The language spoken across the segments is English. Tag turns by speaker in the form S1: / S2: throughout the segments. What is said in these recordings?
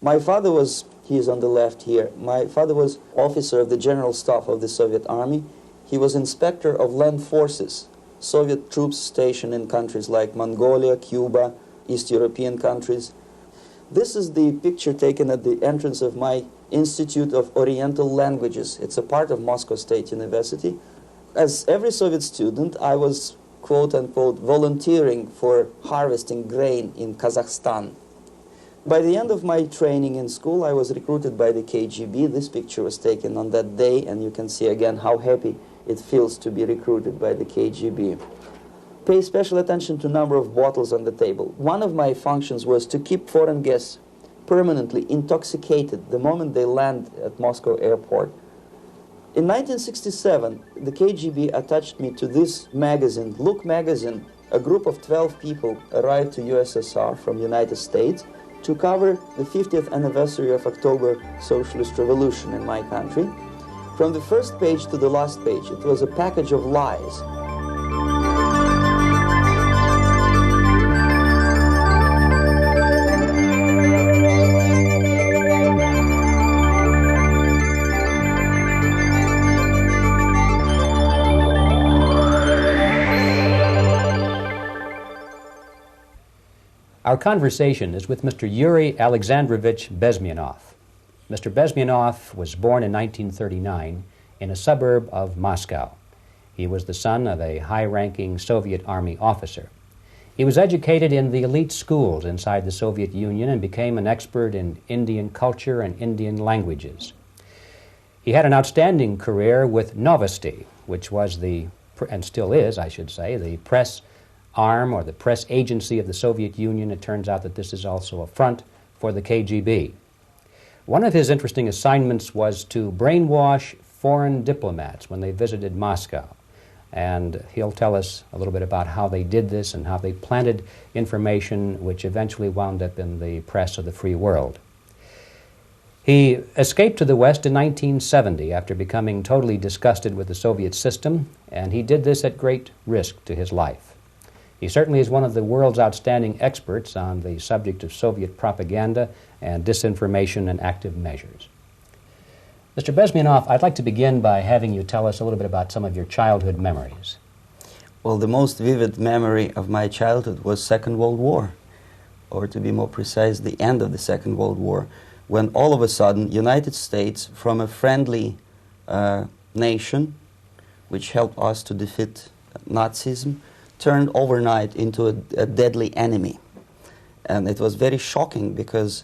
S1: My father was, he is on the left here, my father was officer of the General Staff of the Soviet Army. He was inspector of land forces, Soviet troops stationed in countries like Mongolia, Cuba, East European countries. This is the picture taken at the entrance of my Institute of Oriental Languages. It's a part of Moscow State University. As every Soviet student, I was, quote-unquote, volunteering for harvesting grain in Kazakhstan. By the end of my training in school, I was recruited by the KGB. This picture was taken on that day, and you can see again how happy it feels to be recruited by the KGB. Pay special attention to number of bottles on the table. One of my functions was to keep foreign guests permanently intoxicated the moment they land at Moscow airport. In 1967, the KGB attached me to this magazine, Look magazine. A group of 12 people arrived to USSR from United States to cover the 50th anniversary of October Socialist Revolution in my country. From the first page to the last page, it was a package of lies.
S2: Our conversation is with Mr. Yuri Alexandrovich Bezmenov. Mr. Bezmenov was born in 1939 in a suburb of Moscow. He was the son of a high-ranking Soviet Army officer. He was educated in the elite schools inside the Soviet Union and became an expert in Indian culture and Indian languages. He had an outstanding career with Novosti, which was the, and still is, I should say, the press arm or the press agency of the Soviet Union. It turns out that this is also a front for the KGB. One of his interesting assignments was to brainwash foreign diplomats when they visited Moscow. And he'll tell us a little bit about how they did this and how they planted information which eventually wound up in the press of the free world. He escaped to the West in 1970 after becoming totally disgusted with the Soviet system, and he did this at great risk to his life. He certainly is one of the world's outstanding experts on the subject of Soviet propaganda and disinformation and active measures. Mr. Bezmenov, I'd like to begin by having you tell us a little bit about some of your childhood memories.
S1: Well, the most vivid memory of my childhood was Second World War, or to be more precise, the end of the Second World War, when all of a sudden United States, from a friendly nation, which helped us to defeat Nazism, turned overnight into a deadly enemy. And it was very shocking because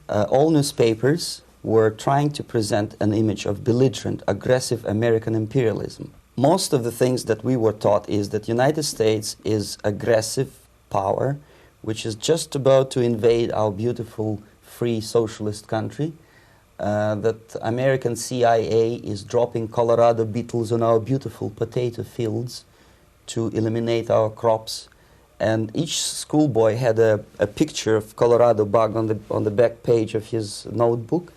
S1: all newspapers were trying to present an image of belligerent, aggressive American imperialism. Most of the things that we were taught is that United States is aggressive power, which is just about to invade our beautiful, free, socialist country, that American CIA is dropping Colorado beetles on our beautiful potato fields to eliminate our crops, and each schoolboy had a picture of Colorado bug on the back page of his notebook,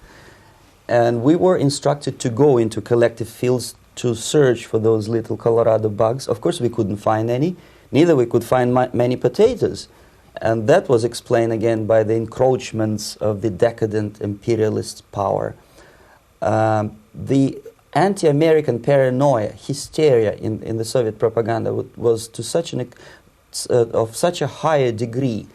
S1: and we were instructed to go into collective fields to search for those little Colorado bugs. Of course, we couldn't find any, neither we could find many potatoes, and that was explained again by the encroachments of the decadent imperialist power. The anti-American paranoia, hysteria in the Soviet propaganda was to such of such a higher degree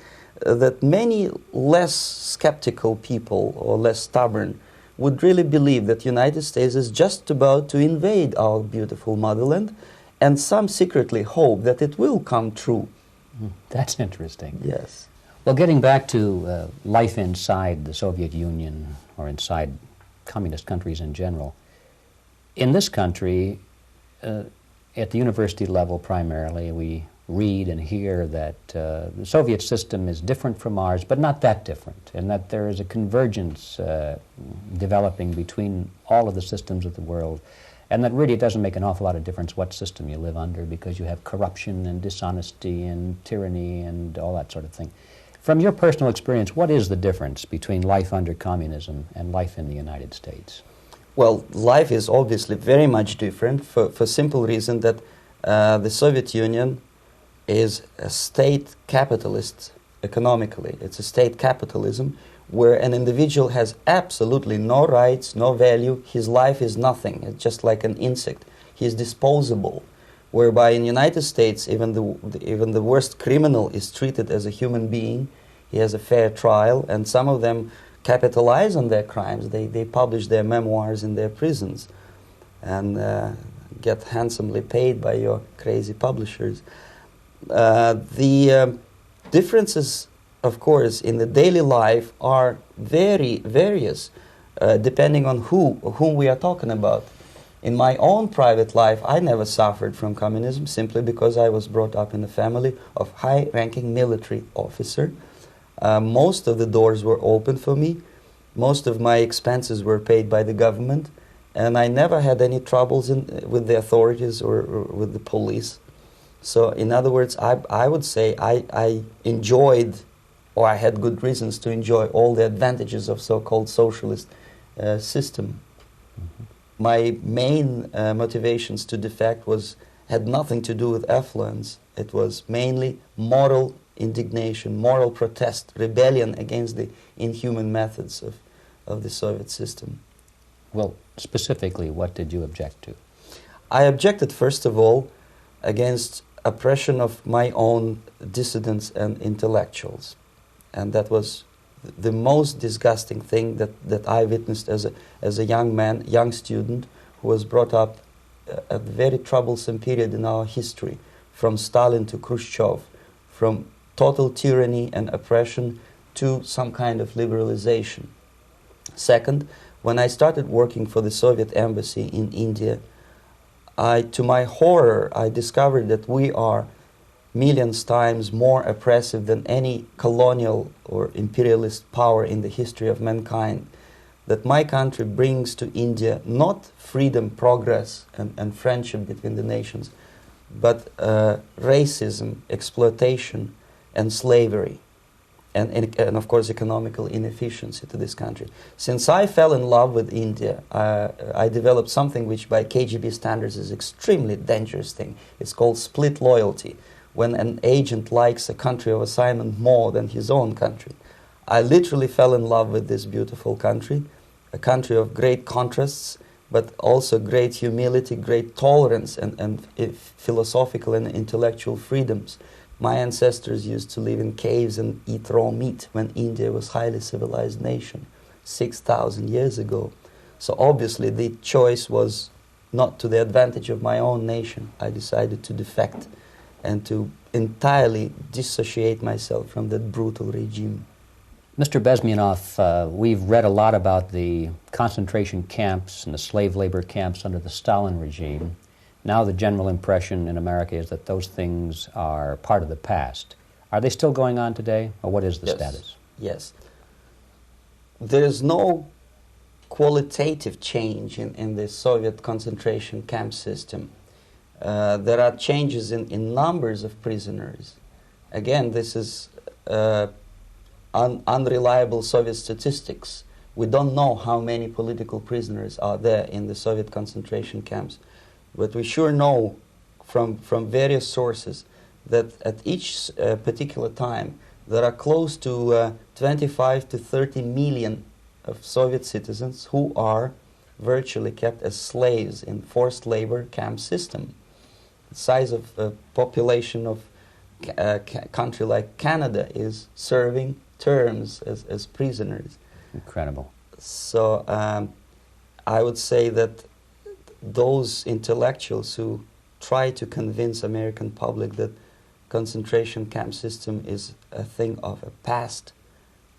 S1: that many less skeptical people or less stubborn would really believe that United States is just about to invade our beautiful motherland, and some secretly hope that it will come true.
S2: That's interesting.
S1: Yes.
S2: Well, getting back to life inside the Soviet Union or inside communist countries in general, in this country, at the university level primarily, we read and hear that the Soviet system is different from ours, but not that different, and that there is a convergence developing between all of the systems of the world, and that really it doesn't make an awful lot of difference what system you live under because you have corruption and dishonesty and tyranny and all that sort of thing. From your personal experience, what is the difference between life under communism and life in the United States?
S1: Well, life is obviously very much different for simple reason that the Soviet Union is a state capitalist economically. It's a state capitalism where an individual has absolutely no rights, no value, his life is nothing, it's just like an insect. He is disposable, whereby in the United States, even the worst criminal is treated as a human being. He has a fair trial, and some of them capitalize on their crimes. They publish their memoirs in their prisons and get handsomely paid by your crazy publishers. The differences, of course, in the daily life are very various, depending on whom we are talking about. In my own private life, I never suffered from communism simply because I was brought up in a family of high-ranking military officer. Most of the doors were open for me. Most of my expenses were paid by the government, and I never had any troubles with the authorities or with the police. So, in other words, I would say I enjoyed, or I had good reasons to enjoy, all the advantages of so-called socialist system. Mm-hmm. My main motivations to defect had nothing to do with affluence. It was mainly moral indignation, moral protest, rebellion against the inhuman methods of the Soviet system.
S2: Well, specifically, what did you object to?
S1: I objected, first of all, against oppression of my own dissidents and intellectuals. And that was the most disgusting thing that I witnessed as a young man, young student, who was brought up a very troublesome period in our history, from Stalin to Khrushchev, from total tyranny and oppression to some kind of liberalization. Second, when I started working for the Soviet embassy in India, to my horror, I discovered that we are millions times more oppressive than any colonial or imperialist power in the history of mankind. That my country brings to India not freedom, progress, and friendship between the nations, but racism, exploitation, and slavery, and of course economical inefficiency to this country. Since I fell in love with India, I developed something which by KGB standards is extremely dangerous thing. It's called split loyalty, when an agent likes a country of assignment more than his own country. I literally fell in love with this beautiful country, a country of great contrasts, but also great humility, great tolerance, and philosophical and intellectual freedoms. My ancestors used to live in caves and eat raw meat when India was a highly civilized nation 6,000 years ago. So obviously the choice was not to the advantage of my own nation. I decided to defect and to entirely dissociate myself from that brutal regime.
S2: Mr. Bezmenov, we've read a lot about the concentration camps and the slave labor camps under the Stalin regime. Now the general impression in America is that those things are part of the past. Are they still going on today, or what is the status?
S1: Yes. There is no qualitative change in the Soviet concentration camp system. There are changes in numbers of prisoners. Again, this is unreliable Soviet statistics. We don't know how many political prisoners are there in the Soviet concentration camps. But we sure know from various sources that at each particular time there are close to 25 to 30 million of Soviet citizens who are virtually kept as slaves in forced labor camp system. The size of the population of a country like Canada is serving terms as prisoners.
S2: Incredible.
S1: So I would say that those intellectuals who try to convince American public that concentration camp system is a thing of a past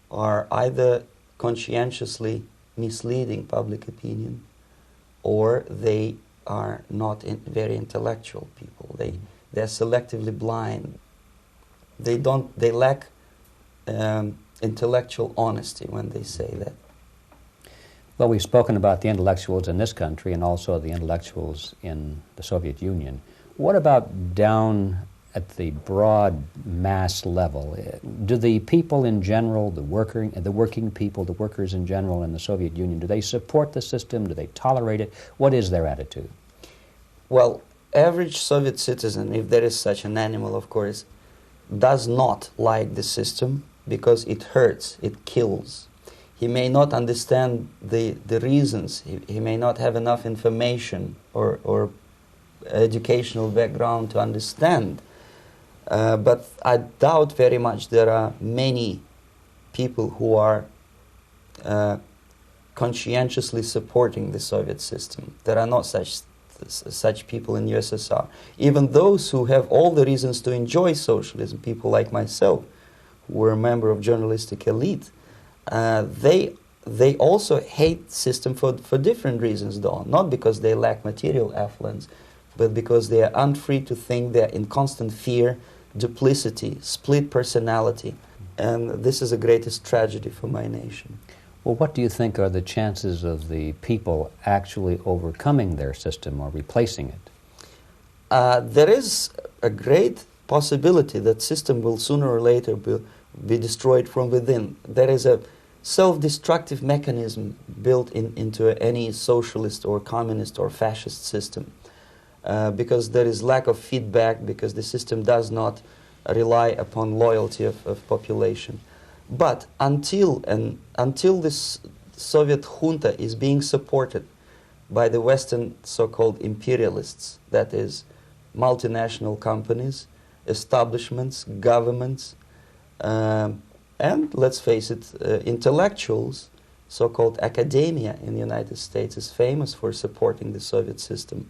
S1: are either conscientiously misleading public opinion, or they are not very intellectual people. They're selectively blind. They lack intellectual honesty when they say that.
S2: Well, we've spoken about the intellectuals in this country and also the intellectuals in the Soviet Union. What about down at the broad mass level? Do the people in general, the working people, the workers in general in the Soviet Union, do they support the system? Do they tolerate it? What is their attitude?
S1: Well, average Soviet citizen, if there is such an animal, of course, does not like the system because it hurts, it kills. He may not understand the reasons. He may not have enough information or educational background to understand. But I doubt very much there are many people who are conscientiously supporting the Soviet system. There are not such people in USSR. Even those who have all the reasons to enjoy socialism, people like myself, who were a member of journalistic elite, they also hate system for different reasons, though. Not because they lack material affluence, but because they are unfree to think, they are in constant fear, duplicity, split personality. And this is the greatest tragedy for my nation.
S2: Well, what do you think are the chances of the people actually overcoming their system or replacing it?
S1: There is a great possibility that system will sooner or later be destroyed from within. There is a self-destructive mechanism built into any socialist or communist or fascist system, because there is lack of feedback, because the system does not rely upon loyalty of population. But until this Soviet junta is being supported by the Western so-called imperialists, that is, multinational companies, establishments, governments, and let's face it, intellectuals, so-called academia in the United States is famous for supporting the Soviet system.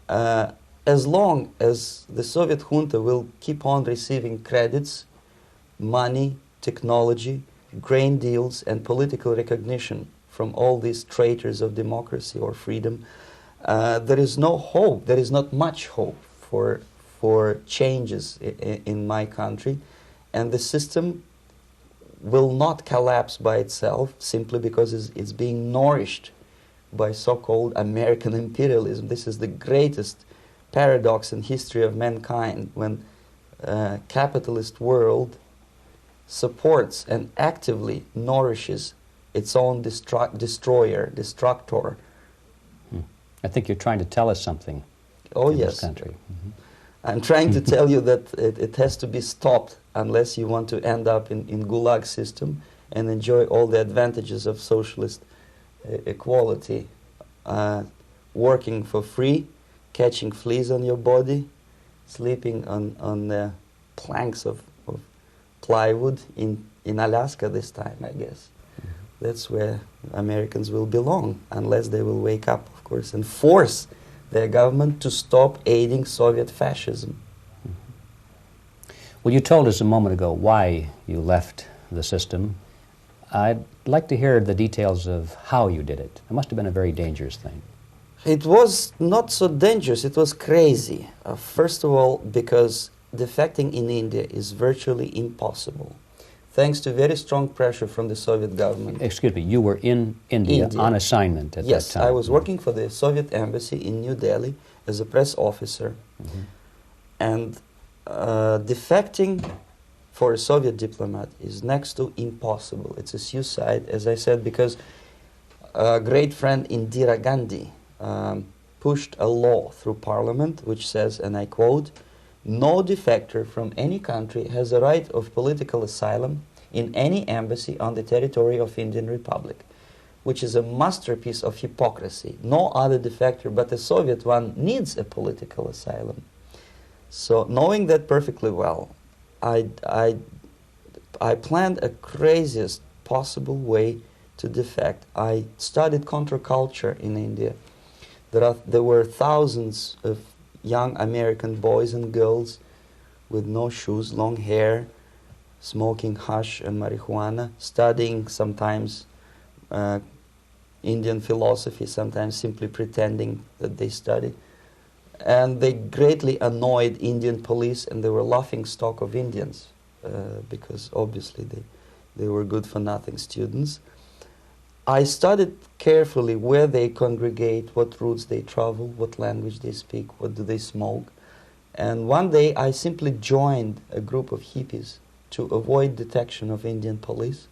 S1: As long as the Soviet junta will keep on receiving credits, money, technology, grain deals, and political recognition from all these traitors of democracy or freedom, there is no hope, there is not much hope for changes in my country, and the system will not collapse by itself simply because it's being nourished by so-called American imperialism. This is the greatest paradox in history of mankind, when capitalist world supports and actively nourishes its own destructor.
S2: I think you're trying to tell us something in this country. Mm-hmm.
S1: I'm trying to tell you that it has to be stopped unless you want to end up in Gulag system and enjoy all the advantages of socialist equality, working for free, catching fleas on your body, sleeping on the planks of plywood in Alaska this time, I guess. Mm-hmm. That's where Americans will belong, unless they will wake up, of course, and force their government to stop aiding Soviet fascism.
S2: Mm-hmm. Well, you told us a moment ago why you left the system. I'd like to hear the details of how you did it. It must have been a very dangerous thing.
S1: It was not so dangerous, it was crazy. First of all, because defecting in India is virtually impossible, thanks to very strong pressure from the Soviet government.
S2: Excuse me, you were in India on assignment at that time.
S1: Yes, I was working for the Soviet embassy in New Delhi as a press officer. Mm-hmm. And defecting for a Soviet diplomat is next to impossible. It's a suicide, as I said, because a great friend Indira Gandhi pushed a law through parliament which says, and I quote, "No defector from any country has a right of political asylum in any embassy on the territory of Indian Republic," which is a masterpiece of hypocrisy. No other defector but a Soviet one needs a political asylum. So, knowing that perfectly well, I planned a craziest possible way to defect. I studied counterculture in India. There were thousands of young American boys and girls with no shoes, long hair, smoking hash and marijuana, studying sometimes Indian philosophy, sometimes simply pretending that they study. And they greatly annoyed Indian police, and they were laughing stock of Indians because obviously they were good-for-nothing students. I studied carefully where they congregate, what routes they travel, what language they speak, what do they smoke. And one day I simply joined a group of hippies to avoid detection of Indian police.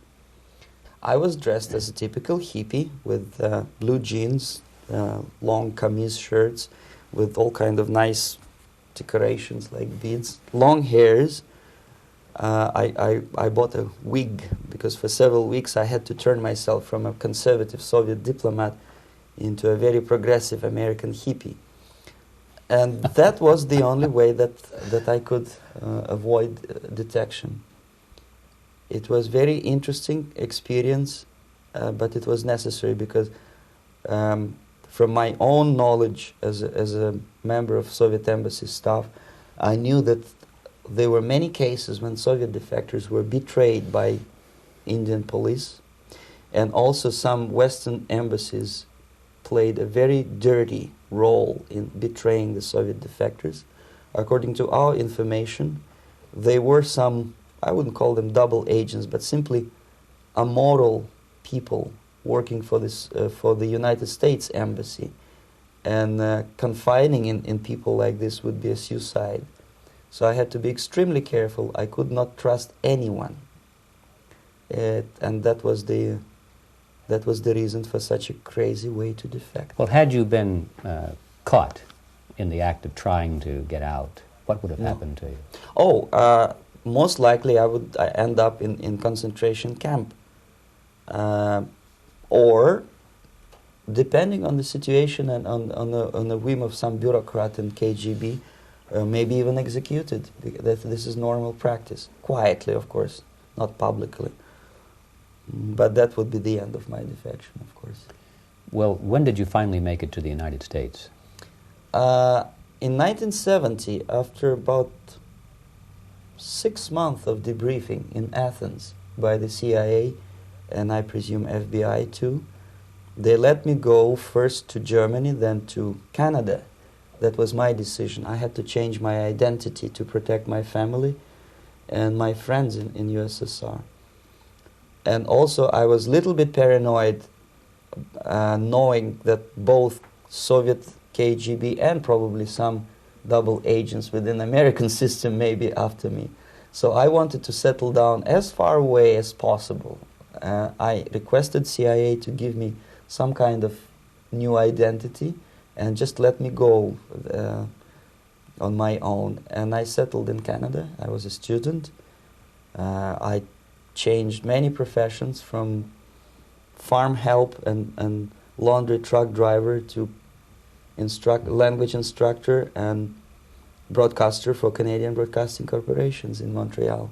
S1: I was dressed as a typical hippie with blue jeans, long kameez shirts, with all kind of nice decorations like beads, long hairs. I bought a wig because for several weeks I had to turn myself from a conservative Soviet diplomat into a very progressive American hippie. And that was the only way that I could avoid detection. It was very interesting experience, but it was necessary because from my own knowledge as a member of Soviet embassy staff, I knew that there were many cases when Soviet defectors were betrayed by Indian police, and also some Western embassies played a very dirty role in betraying the Soviet defectors. According to our information, they were some, I wouldn't call them double agents, but simply amoral people working for this for the United States embassy, and confiding in people like this would be a suicide. So I had to be extremely careful. I could not trust anyone, and that was the reason for such a crazy way to defect.
S2: Well, had you been caught in the act of trying to get out, what would have happened to you?
S1: Oh, most likely I would end up in concentration camp, or depending on the situation and on the whim of some bureaucrat in KGB, maybe even executed. This is normal practice, quietly, of course, not publicly. But that would be the end of my defection, of course.
S2: Well, when did you finally make it to the United States?
S1: In 1970, after about 6 months of debriefing in Athens by the CIA, and I presume FBI too, they let me go first to Germany, then to Canada. That was my decision. I had to change my identity to protect my family and my friends in USSR. And also I was a little bit paranoid, knowing that both Soviet KGB and probably some double agents within the American system may be after me. So I wanted to settle down as far away as possible. I requested CIA to give me some kind of new identity and just let me go on my own. And I settled in Canada. I was a student. I changed many professions, from farm help and laundry truck driver to language instructor and broadcaster for Canadian Broadcasting Corporations in Montreal.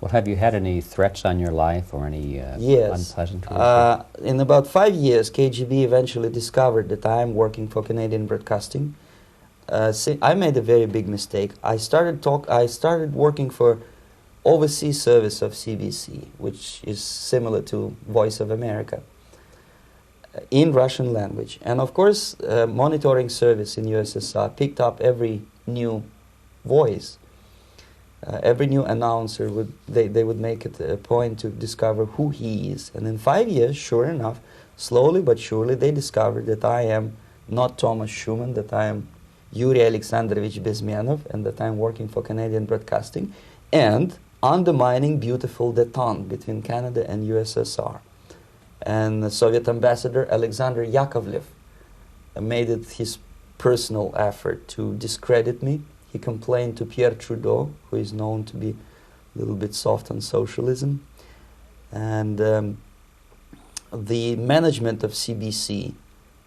S2: Well, have you had any threats on your life or any unpleasant
S1: in about 5 years, KGB eventually discovered that I am working for Canadian Broadcasting. I made a very big mistake. I started working for overseas service of CBC, which is similar to Voice of America, in Russian language. And of course, monitoring service in USSR picked up every new voice. Every new announcer they would make it a point to discover who he is. And in 5 years, sure enough, slowly but surely, they discovered that I am not Thomas Schumann, that I am Yuri Alexandrovich Bezmenov, and that I am working for Canadian Broadcasting, and undermining beautiful détente between Canada and USSR. And the Soviet ambassador Alexander Yakovlev made it his personal effort to discredit me. He complained to Pierre Trudeau, who is known to be a little bit soft on socialism. And the management of CBC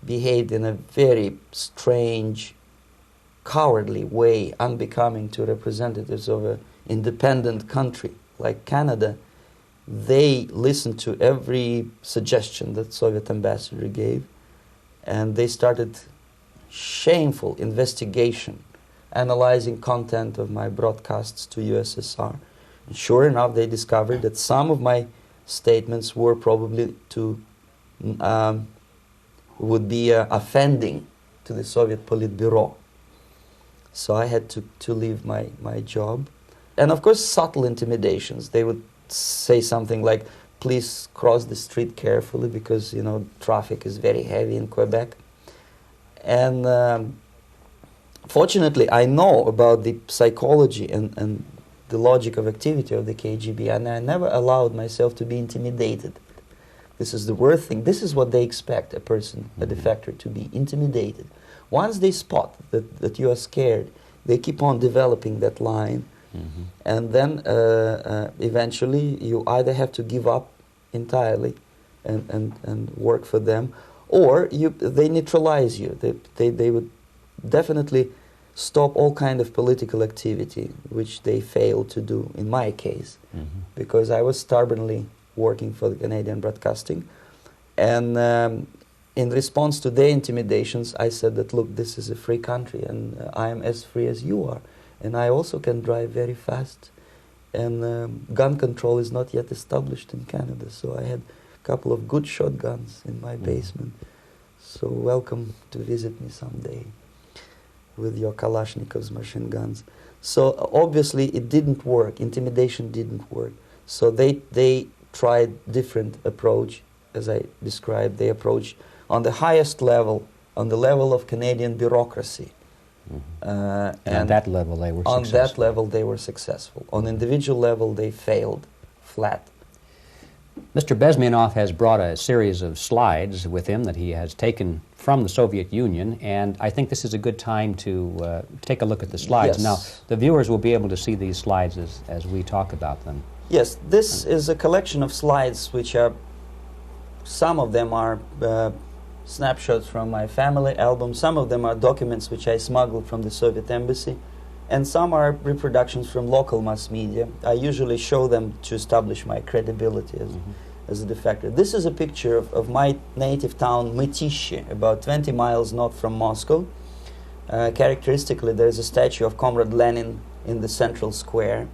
S1: behaved in a very strange, cowardly way, unbecoming to representatives of an independent country like Canada. They listened to every suggestion that Soviet ambassador gave, and they started shameful investigation, analyzing content of my broadcasts to USSR. And sure enough, they discovered that some of my statements were probably would be offending to the Soviet Politburo. So I had to leave my job. And of course, subtle intimidations. They would say something like, please cross the street carefully because, you know, traffic is very heavy in Quebec. And fortunately, I know about the psychology and the logic of activity of the KGB, and I never allowed myself to be intimidated. This is the worst thing. This is what they expect a person, a defector, to be intimidated. Once they spot that you are scared, they keep on developing that line And then eventually you either have to give up entirely and work for them, or they neutralize you. They would definitely stop all kind of political activity, which they failed to do in my case, because I was stubbornly working for the Canadian Broadcasting. And in response to their intimidations, I said that, look, this is a free country, and I am as free as you are. And I also can drive very fast. And gun control is not yet established in Canada, so I had a couple of good shotguns in my basement. So welcome to visit me someday with your Kalashnikovs machine guns. So obviously it didn't work. Intimidation didn't work. So they tried different approach, as I described. They approached on the highest level, on the level of Canadian bureaucracy.
S2: And on that level they were successful.
S1: On that level they were successful. On individual level they failed flat.
S2: Mr. Bezmenov has brought a series of slides with him that he has taken from the Soviet Union, and I think this is a good time to take a look at the slides.
S1: Yes.
S2: Now, the viewers will be able to see these slides as we talk about them.
S1: Yes, this is a collection of slides which are, some of them are snapshots from my family album, some of them are documents which I smuggled from the Soviet embassy, and some are reproductions from local mass media. I usually show them to establish my credibility as a defector. This is a picture of my native town, Mytishi, about 20 miles north from Moscow. Characteristically, there is a statue of Comrade Lenin in the central square.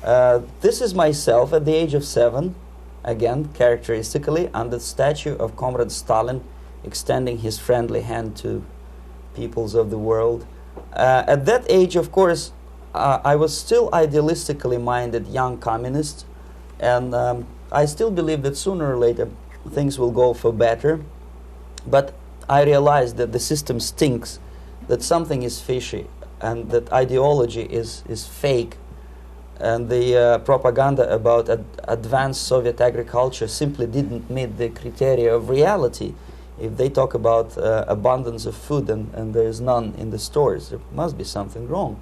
S1: This is myself at the age of 7, again, characteristically, under the statue of Comrade Stalin, extending his friendly hand to peoples of the world. At that age, of course, I was still idealistically minded young communist, and I still believe that sooner or later things will go for better. But I realized that the system stinks, that something is fishy, and that ideology is fake, and the propaganda about advanced Soviet agriculture simply didn't meet the criteria of reality. If they talk about abundance of food and there is none in the stores, there must be something wrong.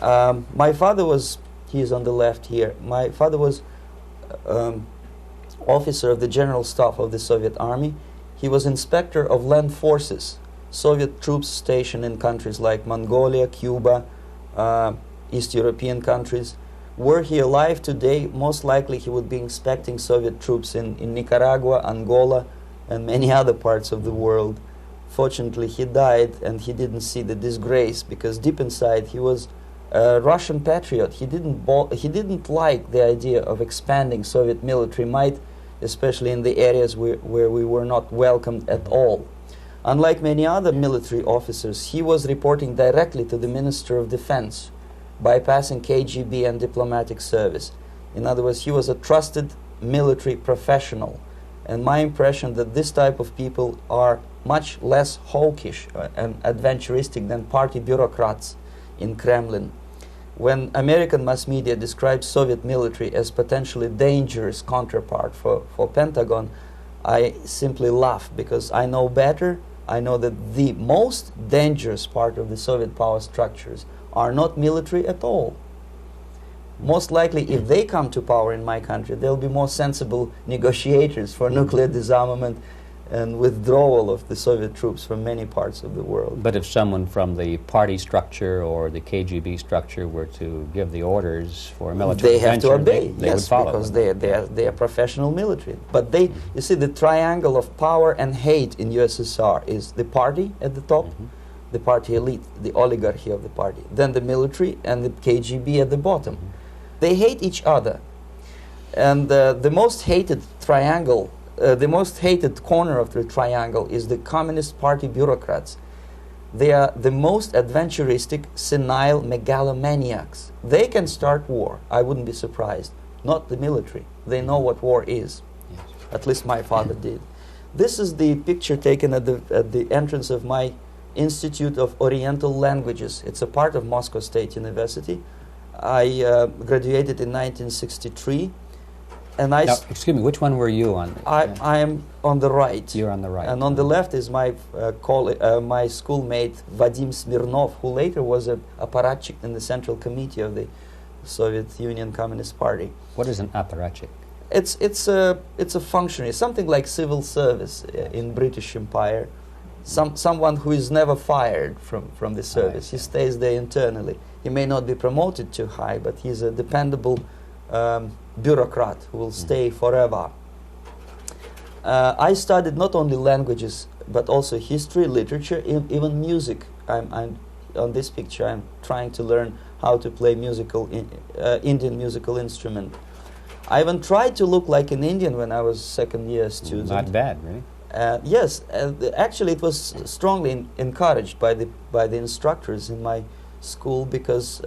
S1: My father was, he is on the left here, my father was officer of the General Staff of the Soviet Army. He was inspector of land forces, Soviet troops stationed in countries like Mongolia, Cuba, East European countries. Were he alive today, most likely he would be inspecting Soviet troops in Nicaragua, Angola, and many other parts of the world. Fortunately, he died and he didn't see the disgrace, because deep inside he was a Russian patriot. He didn't like the idea of expanding Soviet military might, especially in the areas where we were not welcomed at all. Unlike many other military officers, he was reporting directly to the Minister of Defense, bypassing KGB and diplomatic service. In other words, he was a trusted military professional. And my impression that this type of people are much less hawkish and adventuristic than party bureaucrats in Kremlin. When American mass media describes Soviet military as potentially dangerous counterpart for Pentagon, I simply laugh, because I know better. I know that the most dangerous part of the Soviet power structures are not military at all. Most likely, if they come to power in my country, they'll be more sensible negotiators for nuclear disarmament and withdrawal of the Soviet troops from many parts of the world.
S2: But if someone from the party structure or the KGB structure were to give the orders for a military
S1: they have to obey,
S2: they
S1: yes,
S2: would follow,
S1: because they are professional military. But they, you see, the triangle of power and hate in USSR is the party at the top, the party elite, the oligarchy of the party, then the military and the KGB at the bottom. They hate each other, and the most hated triangle, the most hated corner of the triangle is the Communist Party bureaucrats. They are the most adventuristic, senile megalomaniacs. They can start war, I wouldn't be surprised. Not the military. They know what war is. Yes. At least my father did. This is the picture taken at the entrance of my Institute of Oriental Languages. It's a part of Moscow State University. I graduated in 1963. And I
S2: Now, excuse me, which one were you on?
S1: I am on the right.
S2: You're on the right.
S1: And on the left is my my schoolmate Vadim Smirnov, who later was a apparatchik in the Central Committee of the Soviet Union Communist Party.
S2: What is an apparatchik?
S1: It's a functionary, something like civil service in British Empire. Someone who is never fired from the service. He stays there internally. He may not be promoted too high, but he's a dependable bureaucrat who will stay forever. I studied not only languages, but also history, literature, even music. I'm on this picture. I'm trying to learn how to play Indian musical instrument. I even tried to look like an Indian when I was second-year student.
S2: Not bad, really.
S1: Yes, actually, it was strongly encouraged by the instructors in my school, because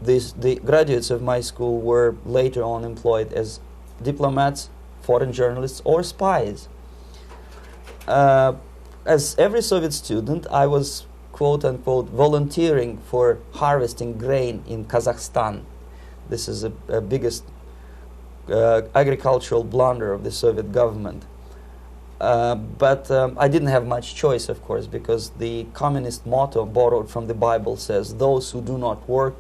S1: the graduates of my school were later on employed as diplomats, foreign journalists, or spies. As every Soviet student, I was quote-unquote volunteering for harvesting grain in Kazakhstan. This is the biggest agricultural blunder of the Soviet government. But I didn't have much choice, of course, because the communist motto borrowed from the Bible says, "Those who do not work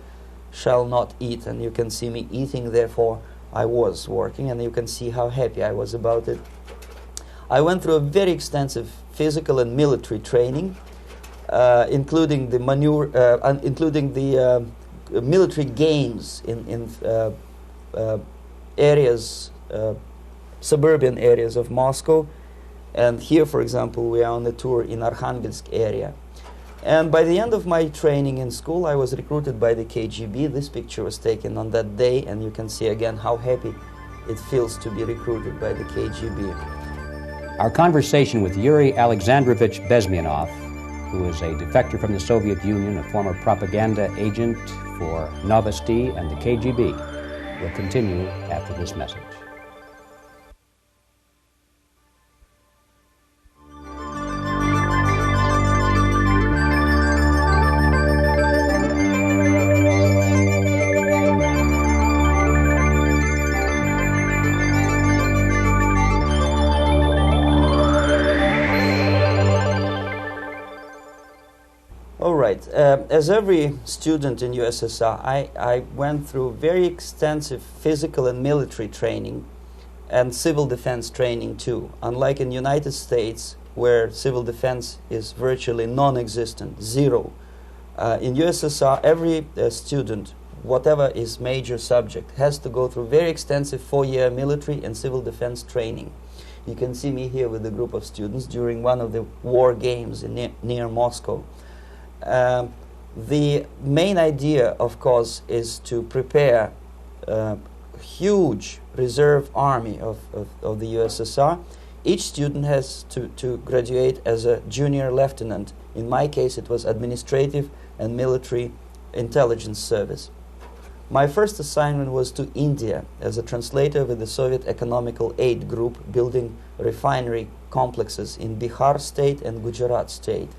S1: shall not eat." And you can see me eating, therefore I was working, and you can see how happy I was about it. I went through a very extensive physical and military training, including the military games in areas, suburban areas of Moscow. And here, for example, we are on a tour in Arkhangelsk area. And by the end of my training in school, I was recruited by the KGB. This picture was taken on that day, and you can see again how happy it feels to be recruited by the KGB.
S2: Our conversation with Yuri Alexandrovich Bezmenov, who is a defector from the Soviet Union, a former propaganda agent for Novosti and the KGB, will continue after this message.
S1: As every student in USSR, I went through very extensive physical and military training and civil defense training too. Unlike in the United States, where civil defense is virtually non-existent, zero. In USSR, every student, whatever his major subject, has to go through very extensive 4-year military and civil defense training. You can see me here with a group of students during one of the war games near Moscow. The main idea, of course, is to prepare a huge reserve army of the USSR. Each student has to graduate as a junior lieutenant. In my case, it was administrative and military intelligence service. My first assignment was to India as a translator with the Soviet Economical Aid Group, building refinery complexes in Bihar state and Gujarat state.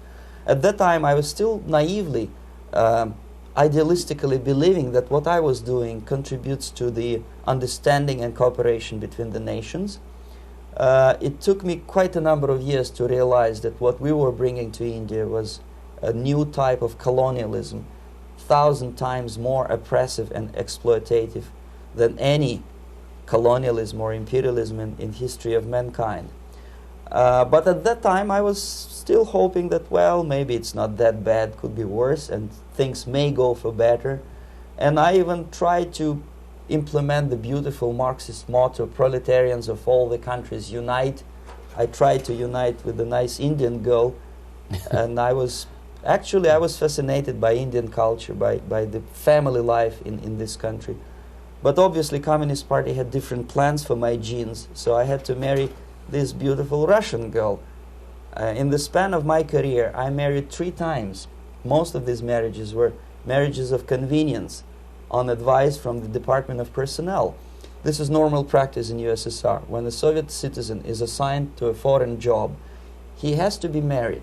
S1: At that time, I was still naively, idealistically believing that what I was doing contributes to the understanding and cooperation between the nations. It took me quite a number of years to realize that what we were bringing to India was a new type of colonialism, 1,000 times more oppressive and exploitative than any colonialism or imperialism in history of mankind. But at that time, I was still hoping that, well, maybe it's not that bad, could be worse, and things may go for better. And I even tried to implement the beautiful Marxist motto, proletarians of all the countries unite. I tried to unite with a nice Indian girl, and I was fascinated by Indian culture, by the family life in this country. But obviously, Communist Party had different plans for my genes, so I had to marry this beautiful Russian girl. In the span of my career, I married 3 times. Most of these marriages were marriages of convenience, on advice from the Department of Personnel. This is normal practice in USSR. When a Soviet citizen is assigned to a foreign job, he has to be married,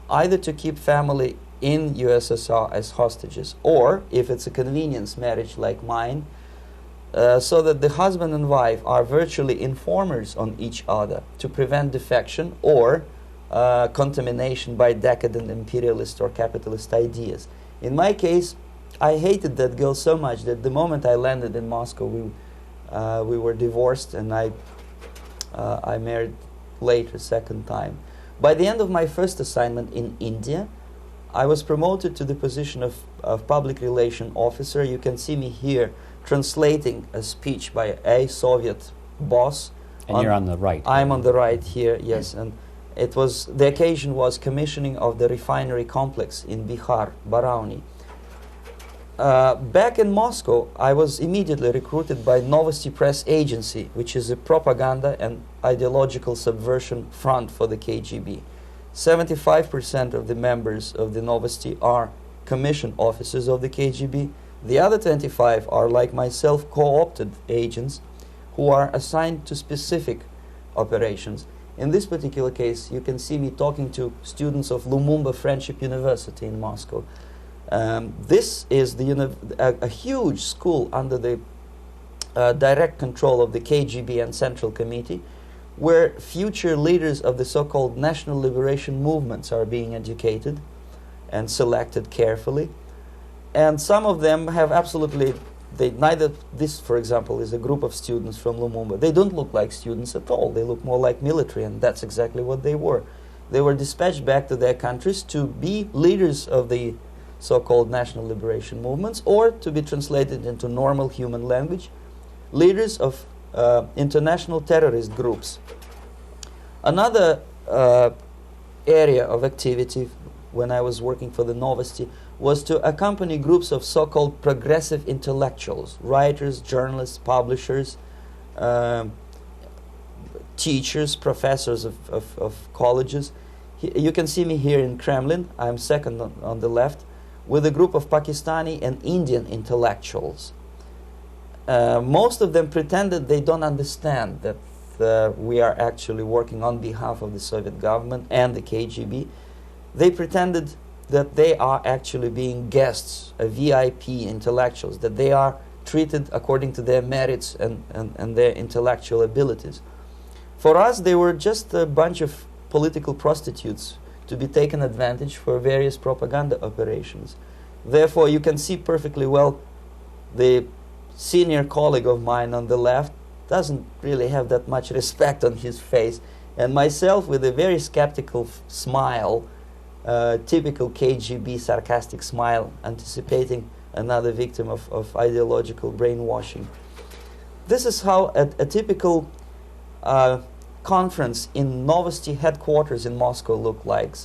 S1: either to keep family in USSR as hostages, or, if it's a convenience marriage like mine, so that the husband and wife are virtually informers on each other to prevent defection or contamination by decadent imperialist or capitalist ideas. In my case, I hated that girl so much that the moment I landed in Moscow, we were divorced, and I married later, second time. By the end of my first assignment in India, I was promoted to the position of public relation officer. You can see me here translating a speech by a Soviet boss.
S2: And you're on the right.
S1: I'm on the right here, yes. And it was, the occasion was commissioning of the refinery complex in Bihar, Barauni. Back in Moscow, I was immediately recruited by Novosti Press Agency, which is a propaganda and ideological subversion front for the KGB. 75% of the members of the Novosti are commissioned officers of the KGB. The other 25 are, like myself, co-opted agents who are assigned to specific operations. In this particular case, you can see me talking to students of Lumumba Friendship University in Moscow. This is a huge school under the direct control of the KGB and Central Committee, where future leaders of the so-called national liberation movements are being educated and selected carefully. And some of them have absolutely, this, for example, is a group of students from Lumumba. They don't look like students at all. They look more like military, and that's exactly what they were. They were dispatched back to their countries to be leaders of the so-called national liberation movements, or to be translated into normal human language, leaders of international terrorist groups. Another area of activity when I was working for the Novosti was to accompany groups of so-called progressive intellectuals, writers, journalists, publishers, teachers, professors of colleges. You can see me here in Kremlin. I'm second on the left, with a group of Pakistani and Indian intellectuals. Most of them pretended they don't understand that we are actually working on behalf of the Soviet government and the KGB. They pretended that they are actually being guests, VIP intellectuals, that they are treated according to their merits and their intellectual abilities. For us, they were just a bunch of political prostitutes to be taken advantage for various propaganda operations. Therefore, you can see perfectly well the senior colleague of mine on the left doesn't really have that much respect on his face, and myself with a very skeptical smile, typical KGB sarcastic smile, anticipating another victim of ideological brainwashing. This is how a typical conference in Novosti headquarters in Moscow looked like.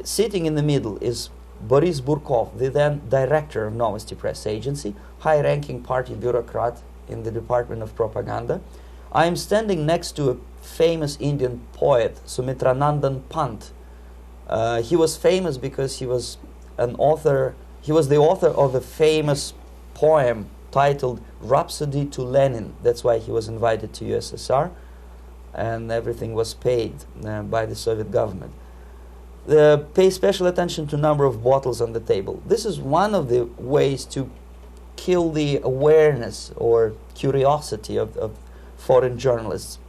S1: Sitting in the middle is Boris Burkov, the then director of Novosti Press Agency, high-ranking party bureaucrat in the Department of Propaganda. I am standing next to a famous Indian poet, Sumitranandan Pant. He was famous because he was an author. He was the author of a famous poem titled Rhapsody to Lenin. That's why he was invited to USSR, and everything was paid by the Soviet government. Pay special attention to number of bottles on the table. This is one of the ways to kill the awareness or curiosity of foreign journalists.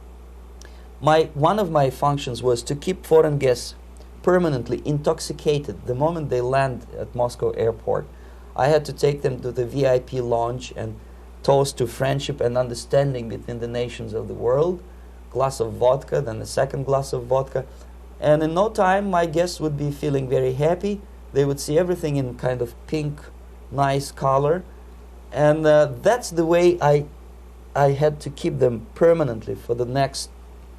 S1: One of my functions was to keep foreign guests permanently intoxicated the moment they land at Moscow airport. I had to take them to the VIP lounge and toast to friendship and understanding between the nations of the world. Glass of vodka, then a second glass of vodka. And in no time, my guests would be feeling very happy. They would see everything in kind of pink, nice color. And that's the way I had to keep them permanently for the next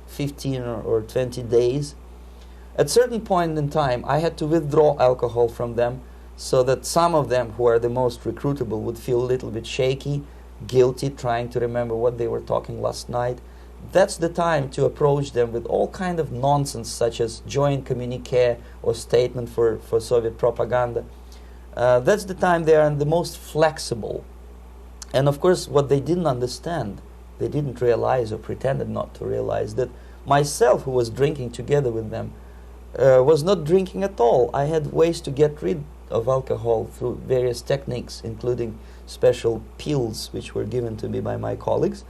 S1: 15 or 20 days. At a certain point in time, I had to withdraw alcohol from them so that some of them, who are the most recruitable, would feel a little bit shaky, guilty, trying to remember what they were talking last night. That's the time to approach them with all kind of nonsense, such as joint communique or statement for Soviet propaganda. That's the time they are the most flexible. And of course, what they didn't understand, they didn't realize or pretended not to realize, that myself, who was drinking together with them, was not drinking at all. I had ways to get rid of alcohol through various techniques, including special pills which were given to me by my colleagues.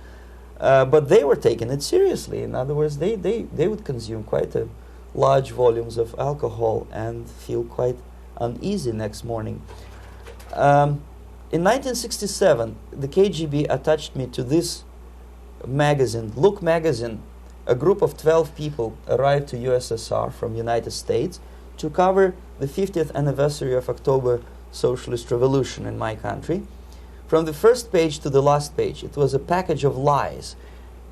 S1: But they were taking it seriously. In other words, they would consume quite large volumes of alcohol and feel quite uneasy next morning. In 1967, the KGB attached me to this magazine, Look magazine. A group of 12 people arrived to USSR from United States to cover the 50th anniversary of October Socialist Revolution in my country. From the first page to the last page, it was a package of lies,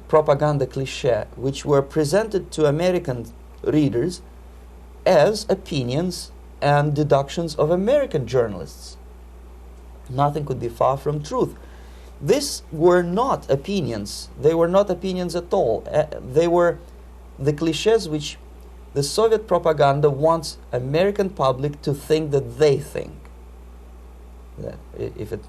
S1: propaganda cliché, which were presented to American readers as opinions and deductions of American journalists. Nothing could be far from truth. These were not opinions. They were not opinions at all. They were the clichés which the Soviet propaganda wants American public to think that they think. If it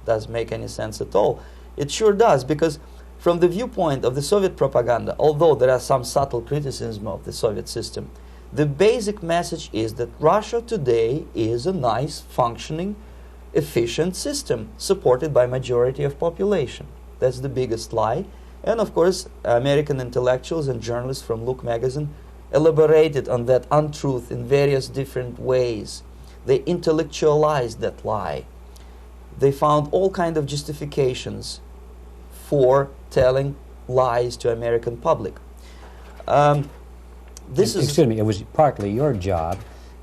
S1: does make any sense at all. It sure does, because from the viewpoint of the Soviet propaganda, although there are some subtle criticism of the Soviet system, the basic message is that Russia today is a nice, functioning, efficient system supported by majority of population. That's the biggest lie. And of course, American intellectuals and journalists from Look magazine elaborated on that untruth in various different ways. They intellectualized that lie. They found all kinds of justifications for telling lies to American public.
S2: Excuse me, it was partly your job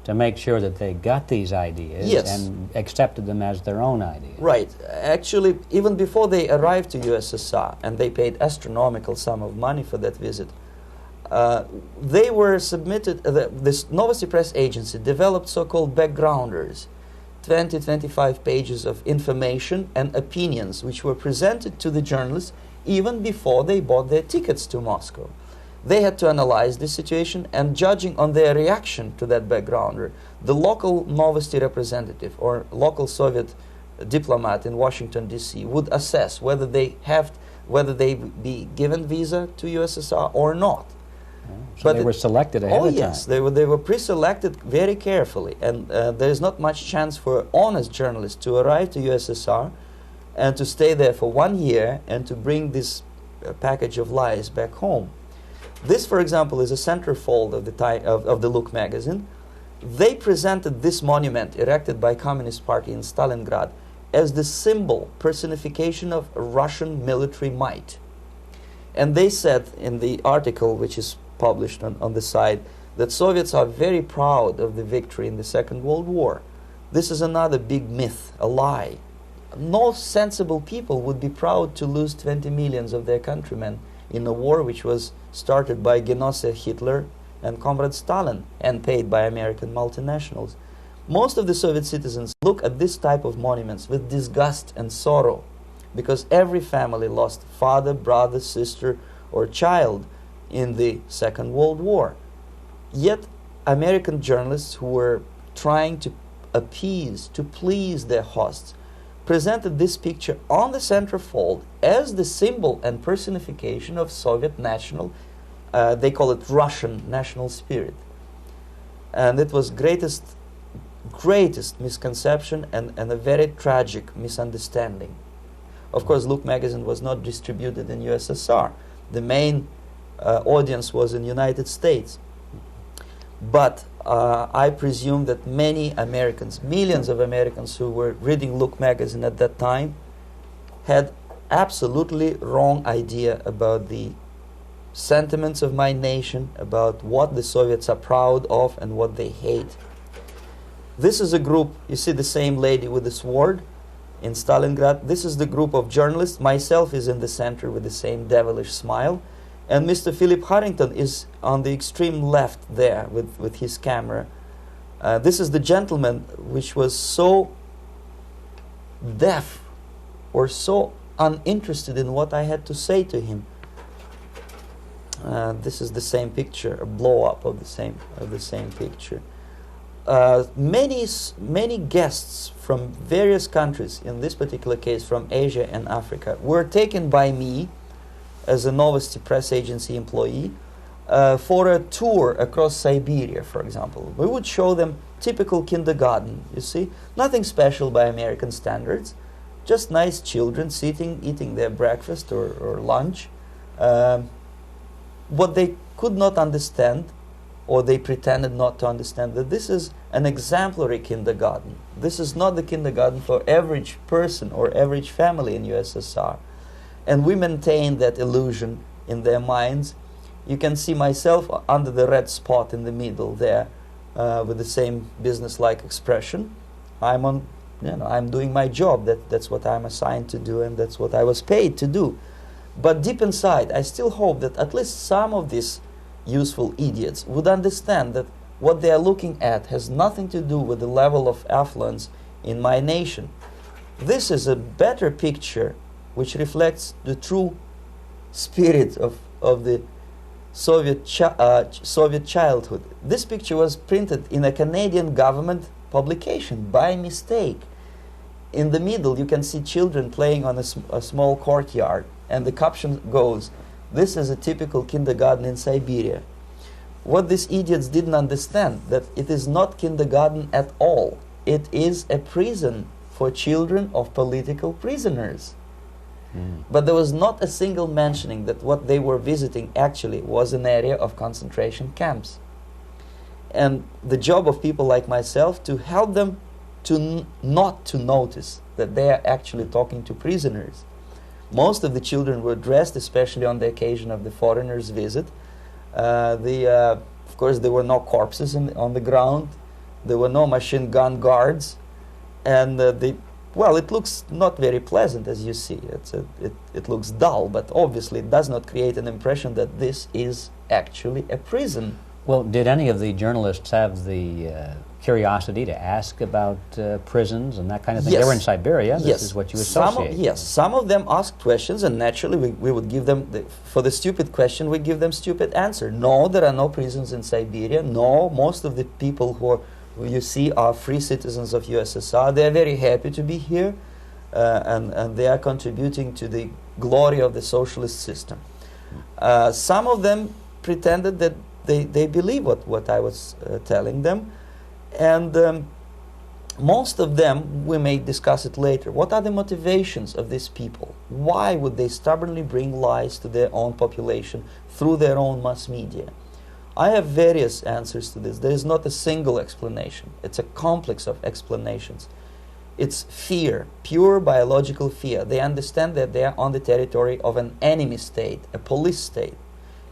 S2: to make sure that they got these ideas,
S1: yes,
S2: and accepted them as their own ideas.
S1: Right. Actually, even before they arrived to USSR, and they paid astronomical sum of money for that visit, they were submitted, this Novosti Press Agency developed so-called backgrounders, 20-25 pages of information and opinions which were presented to the journalists even before they bought their tickets to Moscow. They had to analyze the situation, and judging on their reaction to that backgrounder, the local Novosti representative or local Soviet diplomat in Washington, D.C. would assess whether they be given visa to USSR or not.
S2: So they were selected ahead of time.
S1: Oh yes, they were pre-selected very carefully, and there is not much chance for honest journalists to arrive to USSR and to stay there for 1 year and to bring this package of lies back home. This, for example, is a centerfold of the Look magazine. They presented this monument erected by Communist Party in Stalingrad as the symbol, personification of Russian military might. And they said in the article, which is published on the site, that Soviets are very proud of the victory in the Second World War. This is another big myth, a lie. No sensible people would be proud to lose 20 millions of their countrymen in a war which was started by Genoese Hitler and Comrade Stalin and paid by American multinationals. Most of the Soviet citizens look at this type of monuments with disgust and sorrow, because every family lost father, brother, sister, or child in the Second World War. Yet American journalists who were trying to appease, to please their hosts, presented this picture on the centerfold as the symbol and personification of Soviet national, they call it Russian national spirit. And it was greatest misconception and a very tragic misunderstanding. Of course, Look magazine was not distributed in USSR. The main audience was in United States. But I presume that many Americans, millions of Americans who were reading Look magazine at that time, had absolutely wrong idea about the sentiments of my nation, about what the Soviets are proud of and what they hate. This is a group, you see the same lady with the sword in Stalingrad. This is the group of journalists. Myself is in the center with the same devilish smile. And Mr. Philip Harrington is on the extreme left there with his camera. This is the gentleman which was so deaf or so uninterested in what I had to say to him. This is the same picture, a blow-up of the same picture. Many guests from various countries, in this particular case from Asia and Africa, were taken by me as a Novosti Press Agency employee for a tour across Siberia, for example. We would show them typical kindergarten, you see, nothing special by American standards, just nice children sitting, eating their breakfast or lunch. What they could not understand, or they pretended not to understand, that this is an exemplary kindergarten. This is not the kindergarten for average person or average family in USSR. And we maintain that illusion in their minds. You can see myself under the red spot in the middle there, with the same business-like expression. I'm doing my job. That's what I'm assigned to do, and that's what I was paid to do. But deep inside, I still hope that at least some of these useful idiots would understand that what they are looking at has nothing to do with the level of affluence in my nation. This is a better picture which reflects the true spirit of the Soviet childhood. This picture was printed in a Canadian government publication by mistake. In the middle you can see children playing on a small courtyard, and the caption goes, "This is a typical kindergarten in Siberia." What these idiots didn't understand, that it is not kindergarten at all. It is a prison for children of political prisoners. But there was not a single mentioning that what they were visiting actually was an area of concentration camps. And the job of people like myself to help them to not to notice that they are actually talking to prisoners. Most of the children were dressed, especially on the occasion of the foreigners' visit. Of course, there were no corpses on the ground. There were no machine gun guards. And well, it looks not very pleasant, as you see. It looks dull, but obviously it does not create an impression that this is actually a prison.
S2: Well, did any of the journalists have the curiosity to ask about prisons and that kind of thing?
S1: Yes.
S2: They were in Siberia. This
S1: yes.
S2: is what you associate.
S1: Yes, some of them asked questions, and naturally we would give them, for the stupid question, we give them stupid answer. No, there are no prisons in Siberia. No, most of the people who you see are free citizens of USSR. They are very happy to be here, and they are contributing to the glory of the socialist system. Some of them pretended that they believe what I was telling them, and most of them, we may discuss it later, what are the motivations of these people? Why would they stubbornly bring lies to their own population through their own mass media? I have various answers to this. There is not a single explanation. It's a complex of explanations. It's fear, pure biological fear. They understand that they are on the territory of an enemy state, a police state.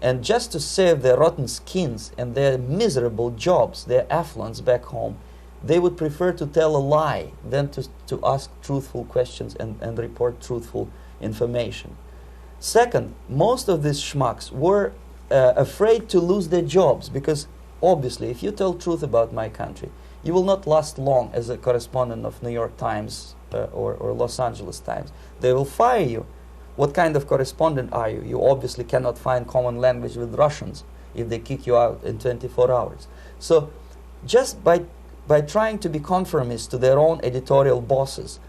S1: And just to save their rotten skins and their miserable jobs, their affluence back home, they would prefer to tell a lie than to ask truthful questions and report truthful information. Second, most of these schmucks were afraid to lose their jobs, because obviously if you tell truth about my country, you will not last long as a correspondent of New York Times or Los Angeles Times. They will fire you. What kind of correspondent are you? You obviously cannot find common language with Russians if they kick you out in 24 hours. So just by trying to be conformist to their own editorial bosses,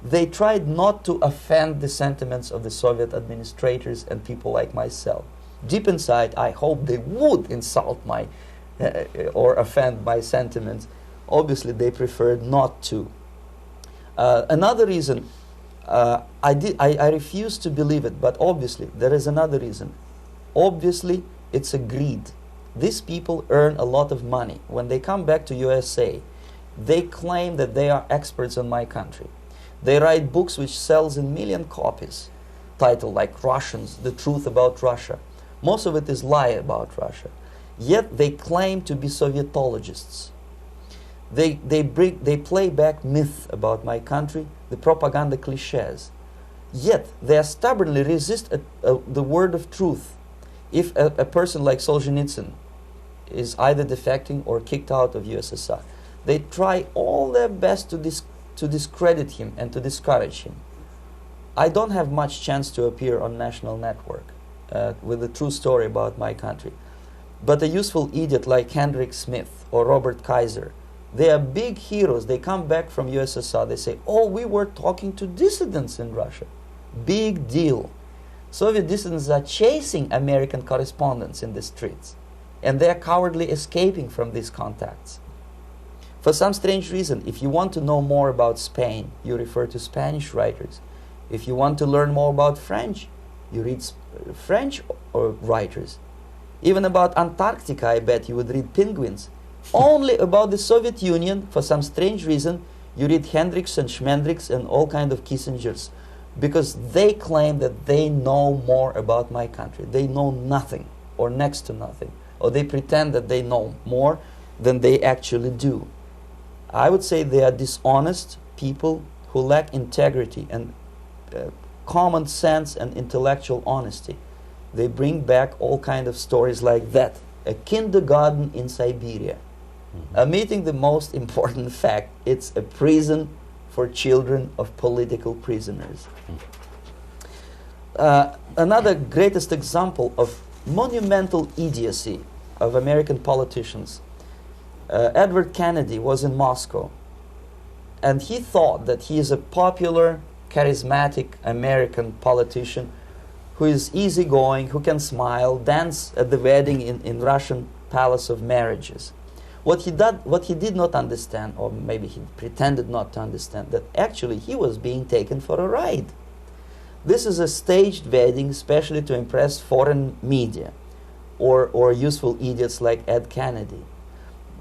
S1: they tried not to offend the sentiments of the Soviet administrators and people like myself. Deep inside, I hope they would insult my or offend my sentiments. Obviously, they preferred not to. Another reason, I refuse to believe it, but obviously, there is another reason. Obviously, it's a greed. These people earn a lot of money. When they come back to USA, they claim that they are experts on my country. They write books which sells in million copies, titled like Russians, The Truth About Russia. Most of it is lie about Russia. Yet they claim to be Sovietologists. They play back myth about my country, the propaganda cliches. Yet they stubbornly resist the word of truth. If a person like Solzhenitsyn is either defecting or kicked out of USSR, they try all their best to discredit him and to discourage him. I don't have much chance to appear on national network with a true story about my country. But a useful idiot like Hendrik Smith or Robert Kaiser, they are big heroes. They come back from USSR. They say, oh, we were talking to dissidents in Russia. Big deal. Soviet dissidents are chasing American correspondents in the streets, and they are cowardly escaping from these contacts. For some strange reason, if you want to know more about Spain, you refer to Spanish writers. If you want to learn more about French, you read French writers. Even about Antarctica, I bet you would read Penguins. Only about the Soviet Union, for some strange reason, you read Hendricks and Schmendricks and all kind of Kissingers, because they claim that they know more about my country. They know nothing, or next to nothing, or they pretend that they know more than they actually do. I would say they are dishonest people who lack integrity and common sense and intellectual honesty. They bring back all kind of stories like that. A kindergarten in Siberia. Omitting the most important fact, it's a prison for children of political prisoners. Another greatest example of monumental idiocy of American politicians. Edward Kennedy was in Moscow, and he thought that he is a popular, charismatic American politician who is easygoing, who can smile, dance at the wedding in Russian Palace of Marriages. What he did not understand, or maybe he pretended not to understand, that actually he was being taken for a ride. This is a staged wedding, especially to impress foreign media or useful idiots like Ed Kennedy.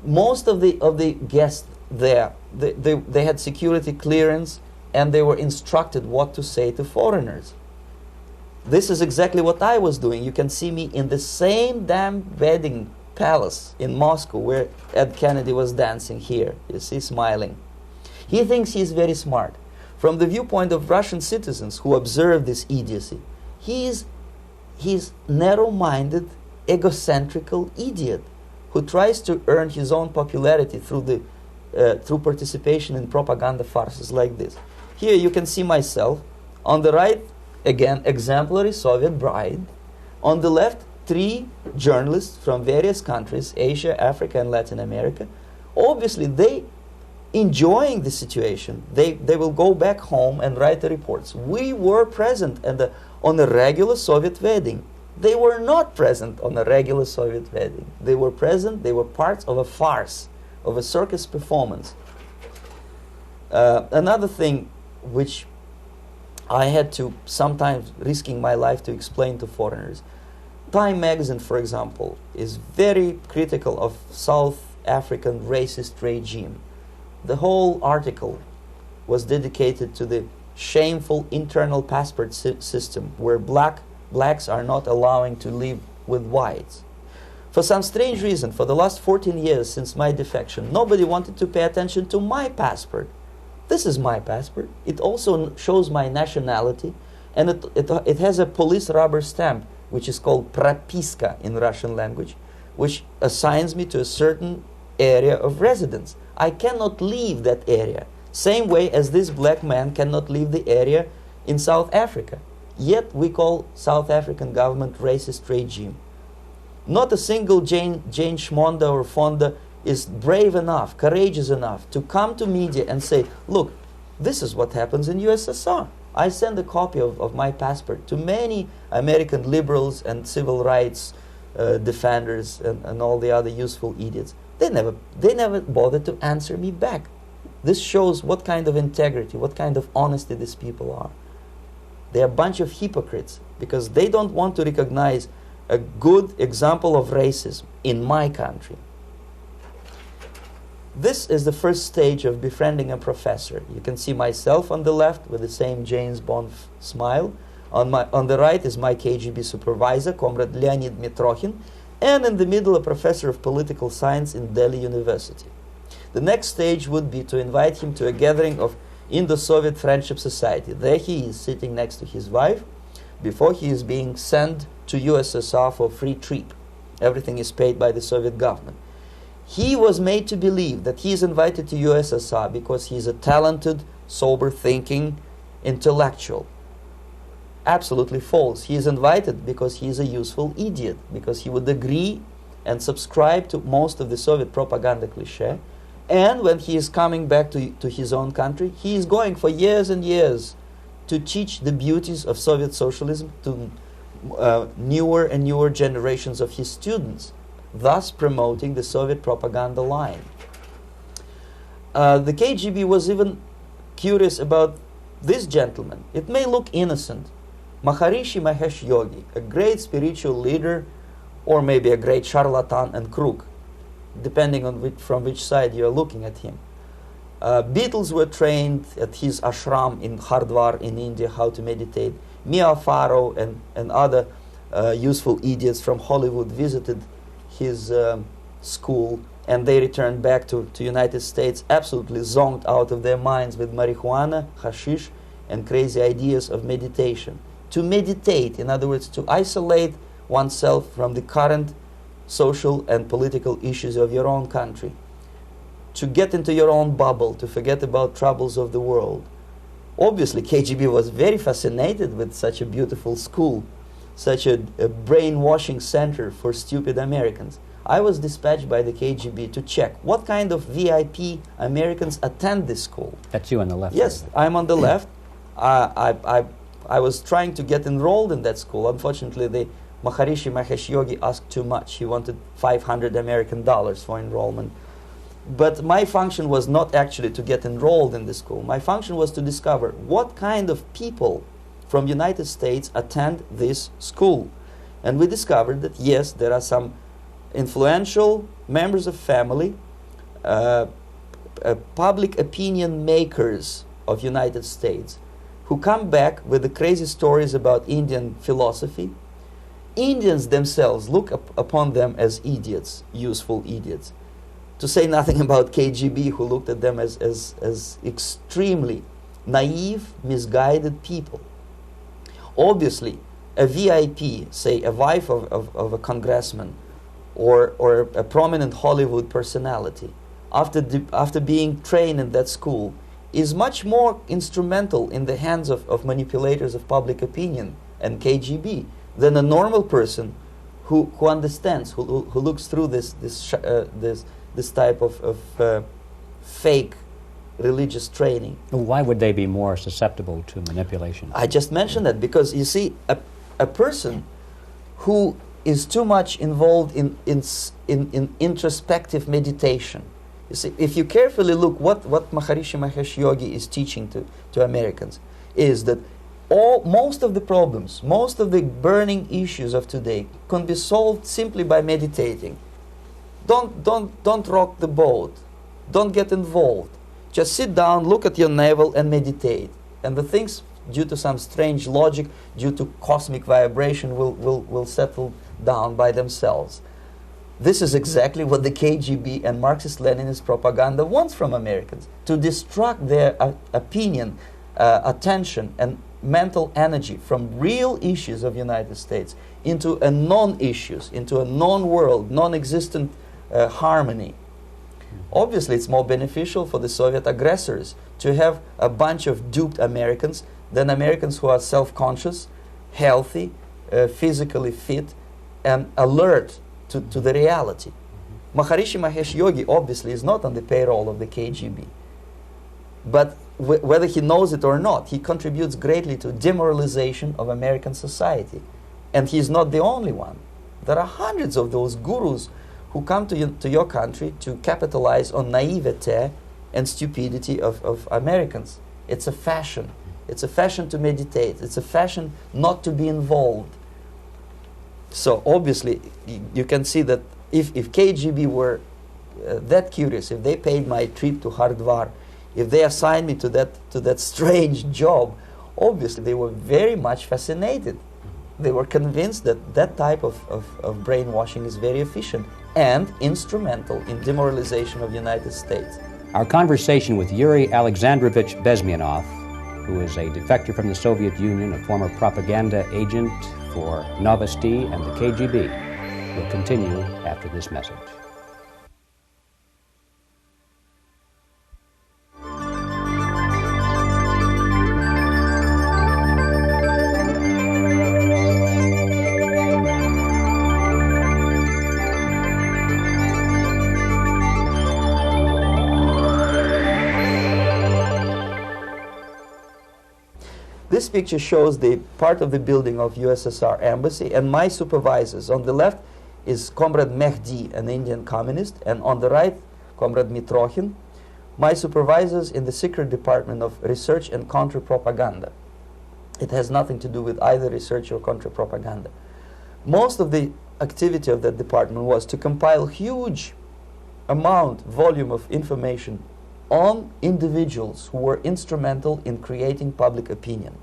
S1: Most of the guests there, they had security clearance, and they were instructed what to say to foreigners. This is exactly what I was doing. You can see me in the same damn wedding palace in Moscow where Ed Kennedy was dancing here. You see, smiling. He thinks he's very smart. From the viewpoint of Russian citizens who observe this idiocy, he's narrow-minded, egocentrical idiot who tries to earn his own popularity through participation in propaganda farces like this. Here you can see myself. On the right, again, exemplary Soviet bride. On the left, 3 journalists from various countries, Asia, Africa, and Latin America. Obviously, they enjoying the situation. They will go back home and write the reports. We were present on a regular Soviet wedding. They were not present on a regular Soviet wedding. They were present, they were parts of a farce, of a circus performance. Another thing which I had to sometimes risking my life to explain to foreigners. Time magazine, for example, is very critical of South African racist regime. The whole article was dedicated to the shameful internal passport system where blacks are not allowing to live with whites. For some strange reason, for the last 14 years since my defection, nobody wanted to pay attention to my passport. This is my passport. It also shows my nationality, and it has a police rubber stamp, which is called propiska in Russian language, which assigns me to a certain area of residence. I cannot leave that area, same way as this black man cannot leave the area in South Africa. Yet we call South African government racist regime. Not a single Jane Schmonda or Fonda is brave enough, courageous enough to come to media and say, look, this is what happens in USSR. I send a copy of my passport to many American liberals and civil rights defenders and all the other useful idiots. They never bothered to answer me back. This shows what kind of integrity, what kind of honesty these people are. They're a bunch of hypocrites because they don't want to recognize a good example of racism in my country. This is the first stage of befriending a professor. You can see myself on the left with the same James Bond smile. On the right is my KGB supervisor, Comrade Leonid Mitrokhin, and in the middle a professor of political science in Delhi University. The next stage would be to invite him to a gathering of Indo-Soviet Friendship Society. There he is sitting next to his wife before he is being sent to USSR for free trip. Everything is paid by the Soviet government. He was made to believe that he is invited to USSR because he is a talented, sober-thinking intellectual. Absolutely false. He is invited because he is a useful idiot, because he would agree and subscribe to most of the Soviet propaganda cliché. And when he is coming back to his own country, he is going for years and years to teach the beauties of Soviet socialism to newer and newer generations of his students, thus promoting the Soviet propaganda line. The KGB was even curious about this gentleman. It may look innocent. Maharishi Mahesh Yogi, a great spiritual leader, or maybe a great charlatan and crook, depending on from which side you are looking at him. Beatles were trained at his ashram in Hardwar in India how to meditate. Mia Farrow and other useful idiots from Hollywood visited his school, and they returned back to United States absolutely zonked out of their minds with marijuana, hashish, and crazy ideas of meditation. To meditate, in other words, to isolate oneself from the current social and political issues of your own country, to get into your own bubble, to forget about troubles of the world. Obviously, KGB was very fascinated with such a beautiful school, such a brainwashing center for stupid Americans. I was dispatched by the KGB to check what kind of VIP Americans attend this school.
S2: That's you on the left.
S1: Yes, I'm on the left. I was trying to get enrolled in that school. Unfortunately, the Maharishi Mahesh Yogi asked too much. He wanted $500 American for enrollment. But my function was not actually to get enrolled in the school. My function was to discover what kind of people from United States attend this school. And we discovered that, yes, there are some influential members of family, public opinion makers of United States, who come back with the crazy stories about Indian philosophy. Indians themselves look upon them as idiots, useful idiots. To say nothing about KGB, who looked at them as extremely naive, misguided people. Obviously, a VIP, say a wife of a congressman, or a prominent Hollywood personality, after being trained in that school, is much more instrumental in the hands of manipulators of public opinion and KGB than a normal person who understands, who looks through this type of fake religious training.
S2: Why would they be more susceptible to manipulation?
S1: I just mentioned that because, you see, a person who is too much involved in introspective meditation. You see, if you carefully look what Maharishi Mahesh Yogi is teaching to Americans, is that most of the problems, most of the burning issues of today can be solved simply by meditating. Don't rock the boat. Don't get involved. Just sit down, look at your navel, and meditate. And the things, due to some strange logic, due to cosmic vibration, will settle down by themselves. This is exactly what the KGB and Marxist-Leninist propaganda wants from Americans, to distract their opinion, attention, and mental energy from real issues of United States into a non-issues, into a non-world, non-existent harmony. Obviously, it's more beneficial for the Soviet aggressors to have a bunch of duped Americans than Americans who are self-conscious, healthy, physically fit, and alert to the reality. Maharishi Mahesh Yogi obviously is not on the payroll of the KGB. But whether he knows it or not, he contributes greatly to demoralization of American society. And he's not the only one. There are hundreds of those gurus who come to your country to capitalize on naivete and stupidity of Americans. It's a fashion. It's a fashion to meditate. It's a fashion not to be involved. So obviously, you can see that if KGB were that curious, if they paid my trip to Hardwar, if they assigned me to that strange job, obviously they were very much fascinated. They were convinced that that type of brainwashing is very efficient and instrumental in demoralization of the United States.
S2: Our conversation with Yuri Alexandrovich Bezmenov, who is a defector from the Soviet Union, a former propaganda agent for Novosti and the KGB, will continue after this message.
S1: This picture shows the part of the building of USSR embassy, and my supervisors. On the left is Comrade Mehdi, an Indian communist, and on the right, Comrade Mitrokhin, my supervisors in the secret department of research and counter-propaganda. It has nothing to do with either research or counter-propaganda. Most of the activity of that department was to compile huge volume of information on individuals who were instrumental in creating public opinion.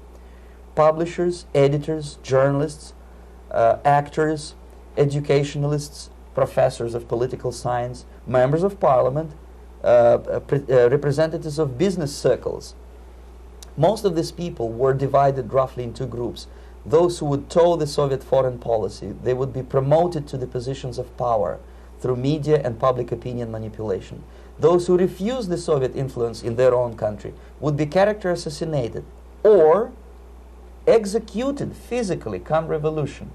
S1: Publishers, editors, journalists, actors, educationalists, professors of political science, members of parliament, representatives of business circles. Most of these people were divided roughly in two groups. Those who would toe the Soviet foreign policy, they would be promoted to the positions of power through media and public opinion manipulation. Those who refused the Soviet influence in their own country would be character assassinated or executed physically come revolution.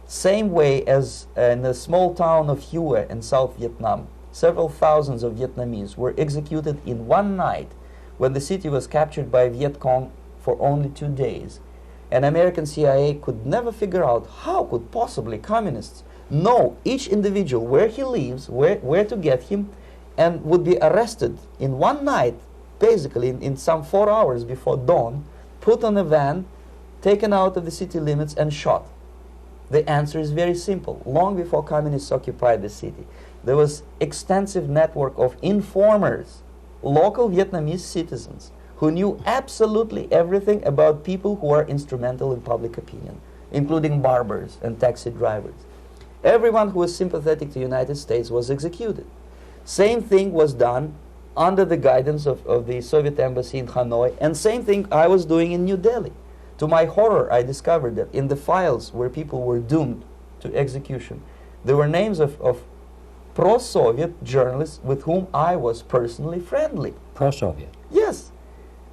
S1: Same way as in the small town of Hue in South Vietnam, several thousands of Vietnamese were executed in one night when the city was captured by Viet Cong for only 2 days. And American CIA could never figure out how could possibly communists know each individual, where he lives, where to get him, and would be arrested in one night, basically in some 4 hours before dawn, put on a van, taken out of the city limits and shot. The answer is very simple. Long before communists occupied the city, there was extensive network of informers, local Vietnamese citizens, who knew absolutely everything about people who are instrumental in public opinion, including barbers and taxi drivers. Everyone who was sympathetic to the United States was executed. Same thing was done under the guidance of the Soviet embassy in Hanoi, and same thing I was doing in New Delhi. To my horror, I discovered that in the files where people were doomed to execution, there were names of pro-Soviet journalists with whom I was personally friendly.
S2: Pro-Soviet?
S1: Yes.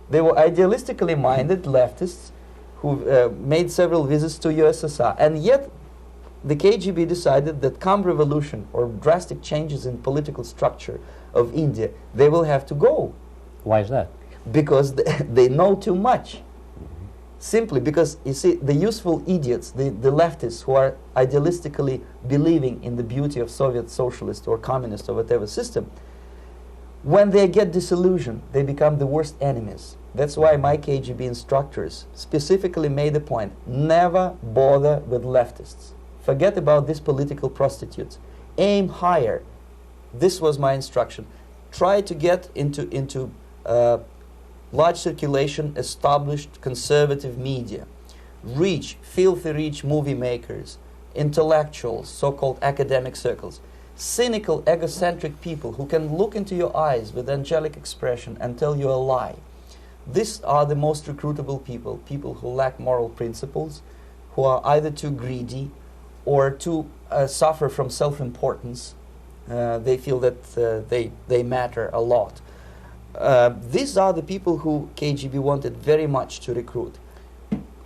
S1: They were idealistically minded leftists who made several visits to USSR, and yet the KGB decided that come revolution or drastic changes in political structure of India, they will have to go.
S2: Why is that?
S1: Because they know too much. Simply because, you see, the useful idiots, the leftists who are idealistically believing in the beauty of Soviet socialist or communist or whatever system, when they get disillusioned, they become the worst enemies. That's why my KGB instructors specifically made the point, never bother with leftists. Forget about these political prostitutes. Aim higher. This was my instruction. Try to get into large circulation, established conservative media. Rich, filthy rich movie makers, intellectuals, so-called academic circles. Cynical, egocentric people who can look into your eyes with angelic expression and tell you a lie. These are the most recruitable people, people who lack moral principles, who are either too greedy or too suffer from self-importance. They feel that they matter a lot. These are the people who KGB wanted very much to recruit.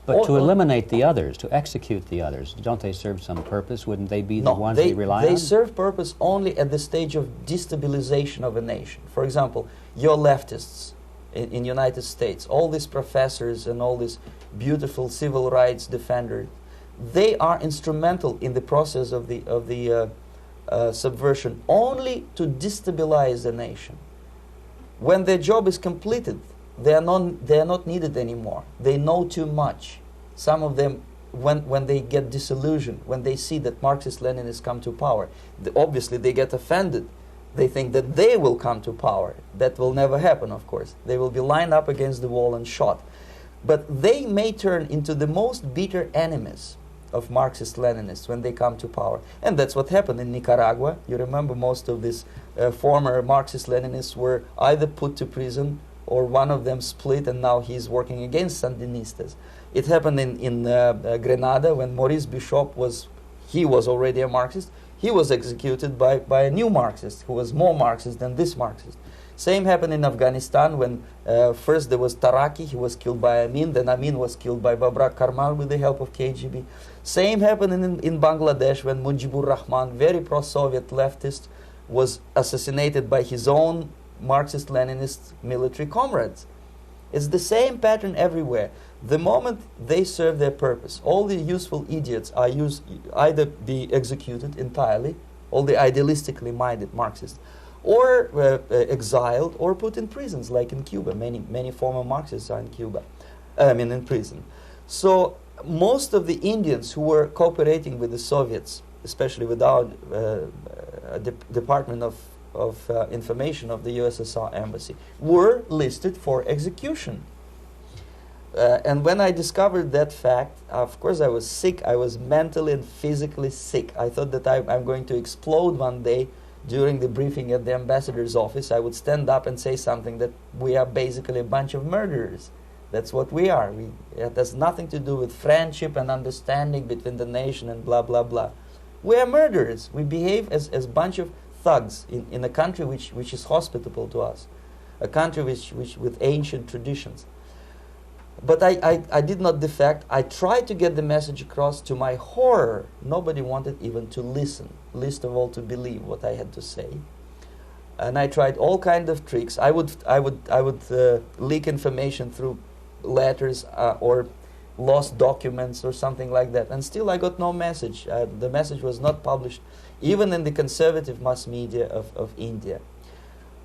S2: But to eliminate the others, to execute the others, don't they serve some purpose? Wouldn't they be the ones they rely on?
S1: They serve purpose only at the stage of destabilization of a nation. For example, your leftists in the United States, all these professors and all these beautiful civil rights defenders, they are instrumental in the process of the subversion only to destabilize the nation. When their job is completed, they are not needed anymore. They know too much. Some of them, when they get disillusioned, when they see that Marxist-Leninists come to power, obviously they get offended. They think that they will come to power. That will never happen, of course. They will be lined up against the wall and shot. But they may turn into the most bitter enemies of Marxist-Leninists when they come to power. And that's what happened in Nicaragua. You remember most of these former Marxist-Leninists were either put to prison or one of them split, and now he's working against Sandinistas. It happened in Grenada when Maurice Bishop was already a Marxist. He was executed by a new Marxist who was more Marxist than this Marxist. Same happened in Afghanistan when first there was Taraki, he was killed by Amin, then Amin was killed by Babrak Karmal with the help of KGB. Same happened in Bangladesh when Mujibur Rahman, very pro-Soviet leftist, was assassinated by his own Marxist-Leninist military comrades. It's the same pattern everywhere. The moment they serve their purpose, all the useful idiots are either be executed entirely, all the idealistically minded Marxists, or exiled or put in prisons, like in Cuba. Many former Marxists are in Cuba, in prison. So most of the Indians who were cooperating with the Soviets, especially with our Department of Information of the USSR Embassy, were listed for execution. And when I discovered that fact, of course I was sick. I was mentally and physically sick. I thought that I'm going to explode one day during the briefing at the ambassador's office. I would stand up and say something that we are basically a bunch of murderers. That's what we are. It has nothing to do with friendship and understanding between the nation and blah, blah, blah. We are murderers. We behave as a bunch of thugs in a country which is hospitable to us, a country which with ancient traditions. But I did not defect. I tried to get the message across. To my horror, nobody wanted even to listen, least of all to believe what I had to say. And I tried all kinds of tricks. I would leak information through letters or lost documents or something like that. And still I got no message. The message was not published, even in the conservative mass media of India.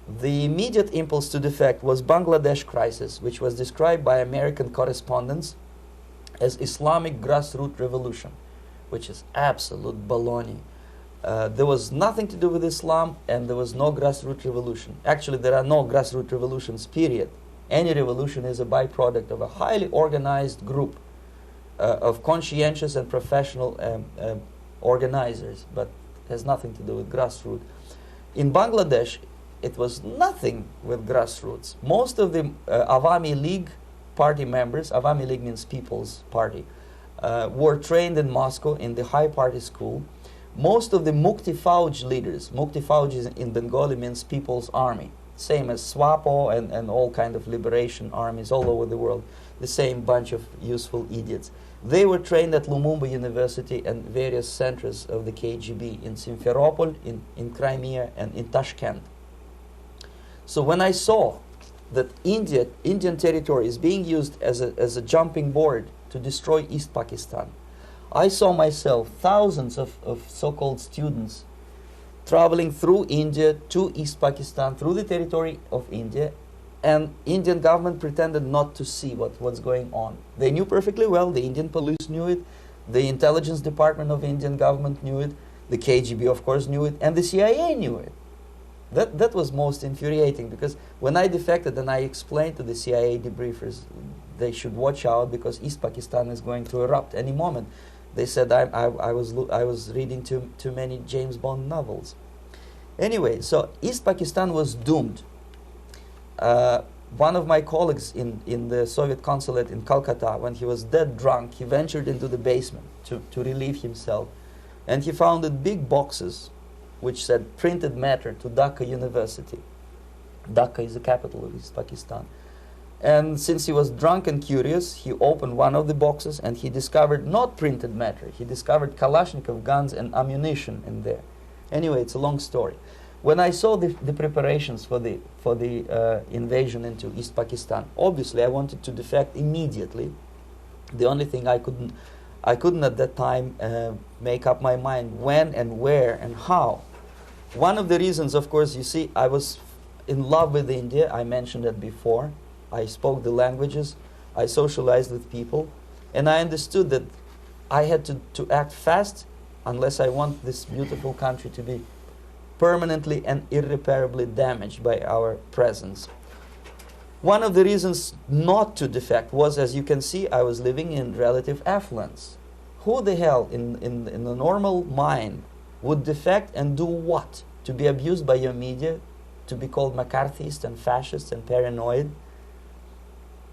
S1: The immediate impulse to defect was Bangladesh crisis, which was described by American correspondents as Islamic grassroots revolution, which is absolute baloney. There was nothing to do with Islam, and there was no grassroots revolution. Actually, there are no grassroots revolutions, period. Any revolution is a byproduct of a highly organized group of conscientious and professional organizers, but has nothing to do with grassroots. In Bangladesh, it was nothing with grassroots. Most of the Awami League party members, Awami League means People's Party, were trained in Moscow in the High Party School. Most of the Mukti Fauj leaders, Mukti Fauj in Bengali means People's Army, same as SWAPO and all kind of liberation armies all over the world, the same bunch of useful idiots. They were trained at Lumumba University and various centers of the KGB in Simferopol, in Crimea, and in Tashkent. So when I saw that Indian territory is being used as a jumping board to destroy East Pakistan, I saw myself thousands of so-called students traveling through India to East Pakistan, through the territory of India, and Indian government pretended not to see what's going on. They knew perfectly well, the Indian police knew it, the intelligence department of the Indian government knew it, the KGB of course knew it, and the CIA knew it. That was most infuriating, because when I defected and I explained to the CIA debriefers they should watch out because East Pakistan is going to erupt any moment, they said I was reading too many James Bond novels. Anyway, so East Pakistan was doomed. One of my colleagues in the Soviet consulate in Calcutta, when he was dead drunk, he ventured into the basement to relieve himself, and he found big boxes which said printed matter to Dhaka University. Dhaka is the capital of East Pakistan. And since he was drunk and curious, he opened one of the boxes and he discovered not printed matter. He discovered Kalashnikov guns and ammunition in there. Anyway, it's a long story. When I saw the preparations for the invasion into East Pakistan, obviously I wanted to defect immediately. The only thing I couldn't at that time make up my mind when and where and how. One of the reasons, of course, you see, I was in love with India. I mentioned that before. I spoke the languages. I socialized with people. And I understood that I had to act fast unless I want this beautiful country to be permanently and irreparably damaged by our presence. One of the reasons not to defect was, as you can see, I was living in relative affluence. Who the hell in the normal mind would defect and do what? To be abused by your media, to be called McCarthyist and fascist and paranoid,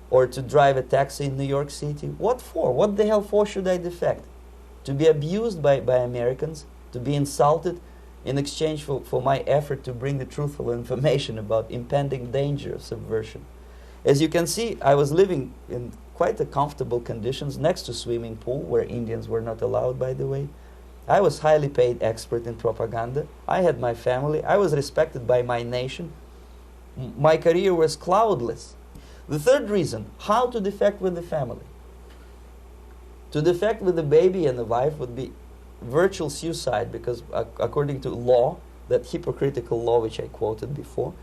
S1: or to drive a taxi in New York City? What for? What the hell for should I defect? To be abused by Americans, to be insulted in exchange for my effort to bring the truthful information about impending danger of subversion. As you can see, I was living in quite a comfortable conditions next to swimming pool, where Indians were not allowed, by the way. I was highly paid expert in propaganda. I had my family. I was respected by my nation. My career was cloudless. The third reason, how to defect with the family. To defect with the baby and the wife would be virtual suicide, because according to law, that hypocritical law which I quoted before,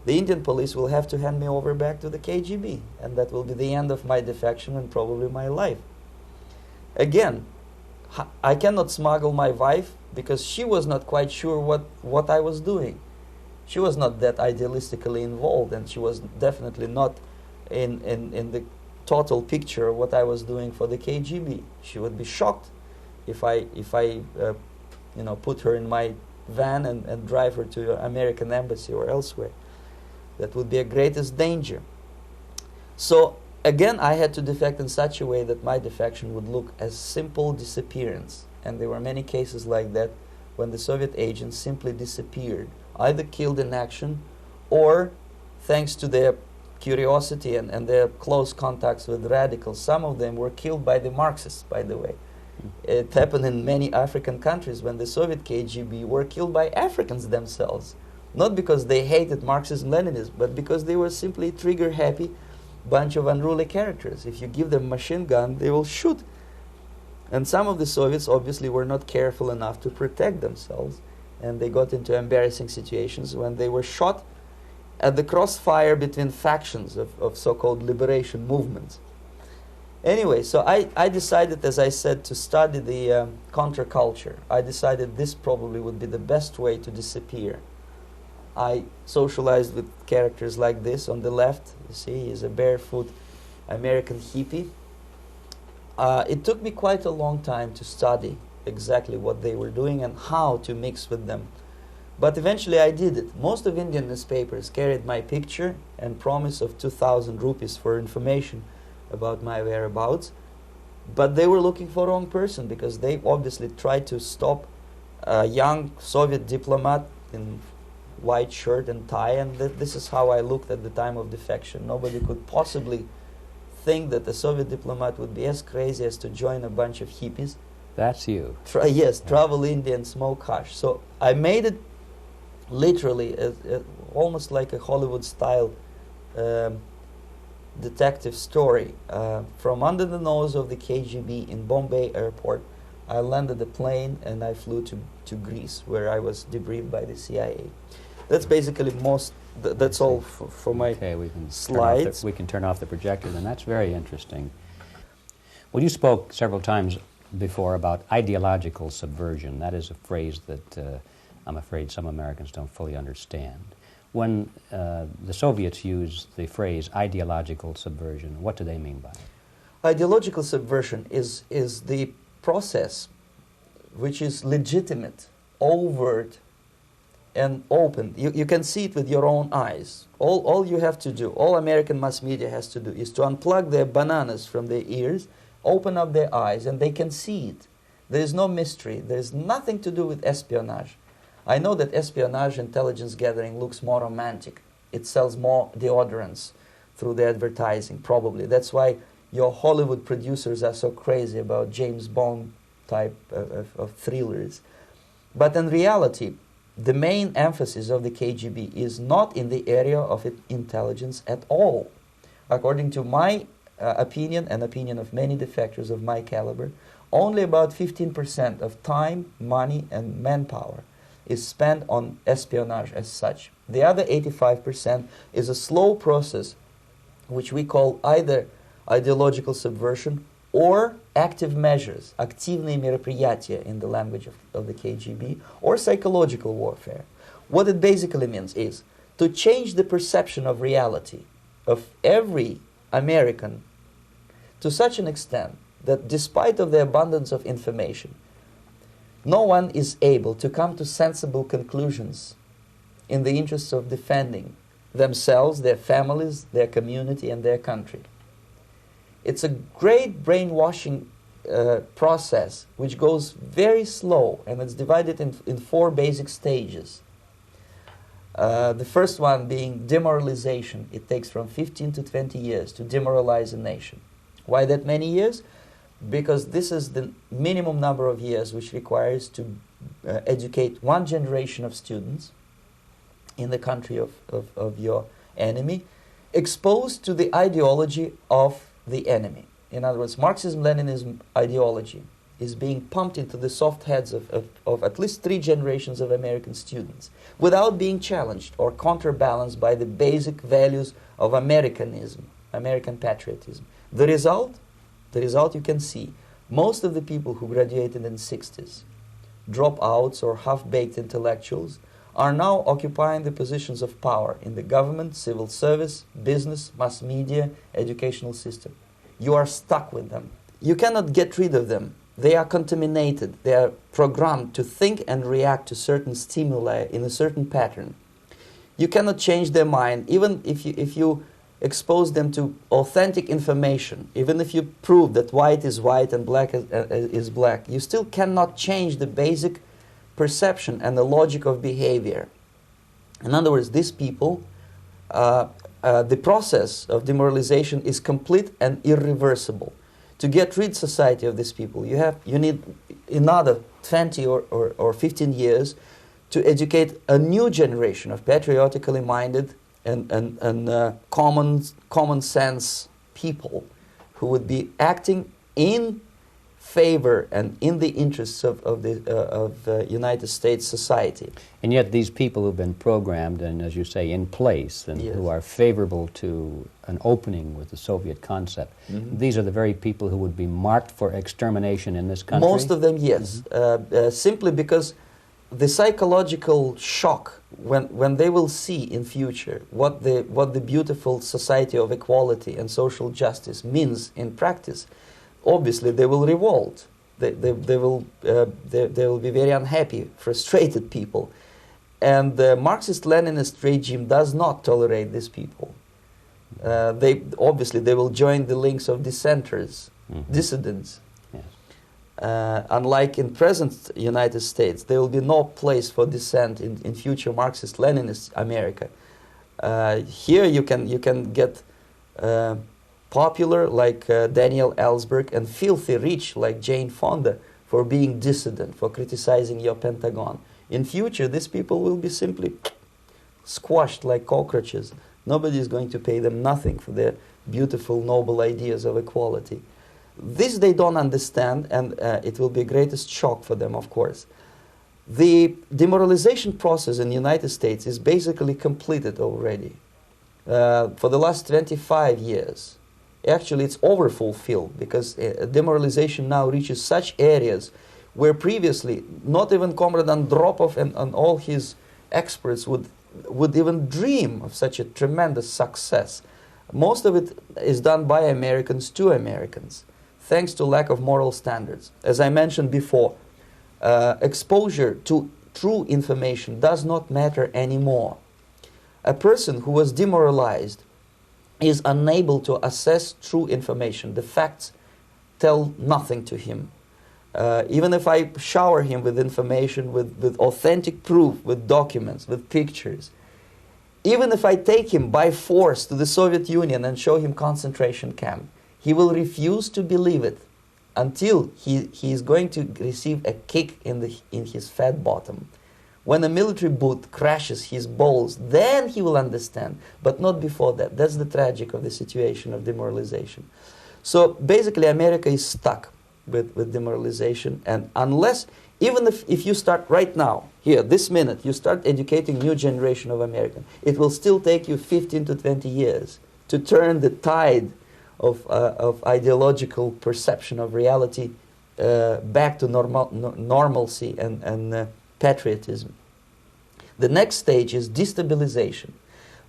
S1: the Indian police will have to hand me over back to the KGB, and that will be the end of my defection and probably my life. Again, I cannot smuggle my wife because she was not quite sure what I was doing. She was not that idealistically involved, and she was definitely not in the total picture of what I was doing for the KGB. She would be shocked if I put her in my van and drive her to the American embassy or elsewhere. That would be a greatest danger. So again, I had to defect in such a way that my defection would look as simple disappearance. And there were many cases like that when the Soviet agents simply disappeared, either killed in action or, thanks to their curiosity and their close contacts with radicals, some of them were killed by the Marxists, by the way. It happened in many African countries when the Soviet KGB were killed by Africans themselves. Not because they hated Marxism, Leninism, but because they were simply trigger-happy bunch of unruly characters. If you give them a machine gun, they will shoot. And some of the Soviets obviously were not careful enough to protect themselves, and they got into embarrassing situations when they were shot at the crossfire between factions of so-called liberation movements. Anyway, so I decided, as I said, to study the counterculture. I decided this probably would be the best way to disappear. I socialized with characters like this. On the left, you see, he's a barefoot American hippie. It took me quite a long time to study exactly what they were doing and how to mix with them. But eventually I did it. Most of Indian newspapers carried my picture and promise of 2,000 rupees for information about my whereabouts. But they were looking for the wrong person, because they obviously tried to stop a young Soviet diplomat in white shirt and tie, and this is how I looked at the time of defection. Nobody could possibly think that a Soviet diplomat would be as crazy as to join a bunch of hippies.
S2: That's you.
S1: Yes, travel India and smoke hash. So I made it literally almost like a Hollywood-style detective story. From under the nose of the KGB in Bombay airport, I landed the plane and I flew to Greece, where I was debriefed by the CIA. That's basically that's all for my slides.
S2: We can turn off the projector, then. That's very interesting. Well, you spoke several times before about ideological subversion. That is a phrase that I'm afraid some Americans don't fully understand. When the Soviets use the phrase ideological subversion, what do they mean by it?
S1: Ideological subversion is the process which is legitimate, overt, and open. You can see it with your own eyes. All you have to do, all American mass media has to do, is to unplug their bananas from their ears, open up their eyes, and they can see it. There is no mystery. There is nothing to do with espionage. I know that espionage intelligence gathering looks more romantic. It sells more deodorants through the advertising, probably. That's why your Hollywood producers are so crazy about James Bond type of thrillers. But in reality, the main emphasis of the KGB is not in the area of intelligence at all. According to my opinion and opinion of many defectors of my caliber, only about 15% of time, money, and manpower is spent on espionage as such. The other 85% is a slow process which we call either ideological subversion or active measures, активные мероприятия in the language of the KGB, or psychological warfare. What it basically means is to change the perception of reality of every American to such an extent that despite of the abundance of information, no one is able to come to sensible conclusions in the interests of defending themselves, their families, their community, and their country. It's a great brainwashing process which goes very slow, and it's divided in 4 basic stages. The first one being demoralization. It takes from 15 to 20 years to demoralize a nation. Why that many years? Because this is the minimum number of years which requires to educate one generation of students in the country of your enemy, exposed to the ideology of the enemy. In other words, Marxism-Leninism ideology is being pumped into the soft heads of at least 3 generations of American students without being challenged or counterbalanced by the basic values of Americanism, American patriotism. The result you can see. Most of the people who graduated in the 60s, dropouts or half-baked intellectuals, are now occupying the positions of power in the government, civil service, business, mass media, educational system. You are stuck with them. You cannot get rid of them. They are contaminated. They are programmed to think and react to certain stimuli in a certain pattern. You cannot change their mind, even if you expose them to authentic information, even if you prove that white is white and black is black. You still cannot change the basic perception and the logic of behavior. In other words, these people, the process of demoralization is complete and irreversible. To get rid of society of these people, you need another 20 or 15 years to educate a new generation of patriotically minded and common sense people who would be acting in favor and in the interests of the United States society.
S2: And yet these people who've been programmed and, as you say, in place and
S1: Yes.
S2: who are favorable to an opening with the Soviet concept, these are the very people who would be marked for extermination in this country?
S1: Most of them, yes. Simply because the psychological shock when they will see in future what the beautiful society of equality and social justice means in practice, obviously they will revolt. They will be very unhappy, frustrated people. And the Marxist-Leninist regime does not tolerate these people. They will join the links of dissenters, dissidents.
S2: Yes.
S1: Unlike in present United States, there will be no place for dissent in future Marxist-Leninist America. Here you can get popular like Daniel Ellsberg and filthy rich like Jane Fonda for being dissident, for criticizing your Pentagon. In future, these people will be simply squashed like cockroaches. Nobody is going to pay them nothing for their beautiful, noble ideas of equality. This they don't understand, and it will be a greatest shock for them, of course. The demoralization process in the United States is basically completed already. For the last 25 years, actually it's overfulfilled, because demoralization now reaches such areas where previously not even Comrade Andropov and all his experts would even dream of such a tremendous success. Most of it is done by Americans to Americans, thanks to lack of moral standards. As I mentioned before, exposure to true information does not matter anymore. A person who was demoralized is unable to assess true information. The facts tell nothing to him. Even if I shower him with information, with authentic proof, with documents, with pictures, even if I take him by force to the Soviet Union and show him concentration camp, he will refuse to believe it until he is going to receive a kick in his fat bottom. When a military boot crashes his balls, then he will understand, but not before that. That's the tragic of the situation of demoralization. So basically America is stuck with demoralization, and unless, even if you start right now, here, this minute, you start educating new generation of Americans, it will still take you 15 to 20 years to turn the tide of ideological perception of reality back to normalcy and patriotism. The next stage is destabilization.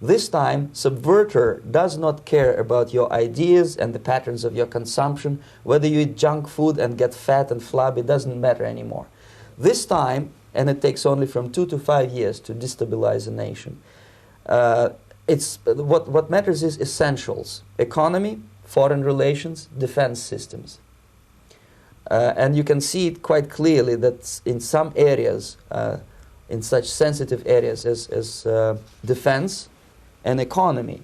S1: This time, subverter does not care about your ideas and the patterns of your consumption. Whether you eat junk food and get fat and flabby, doesn't matter anymore. This time, and it takes only from 2 to 5 years to destabilize a nation, what matters is essentials: economy, foreign relations, defense systems. And you can see it quite clearly that in some areas, in such sensitive areas as defense and economy,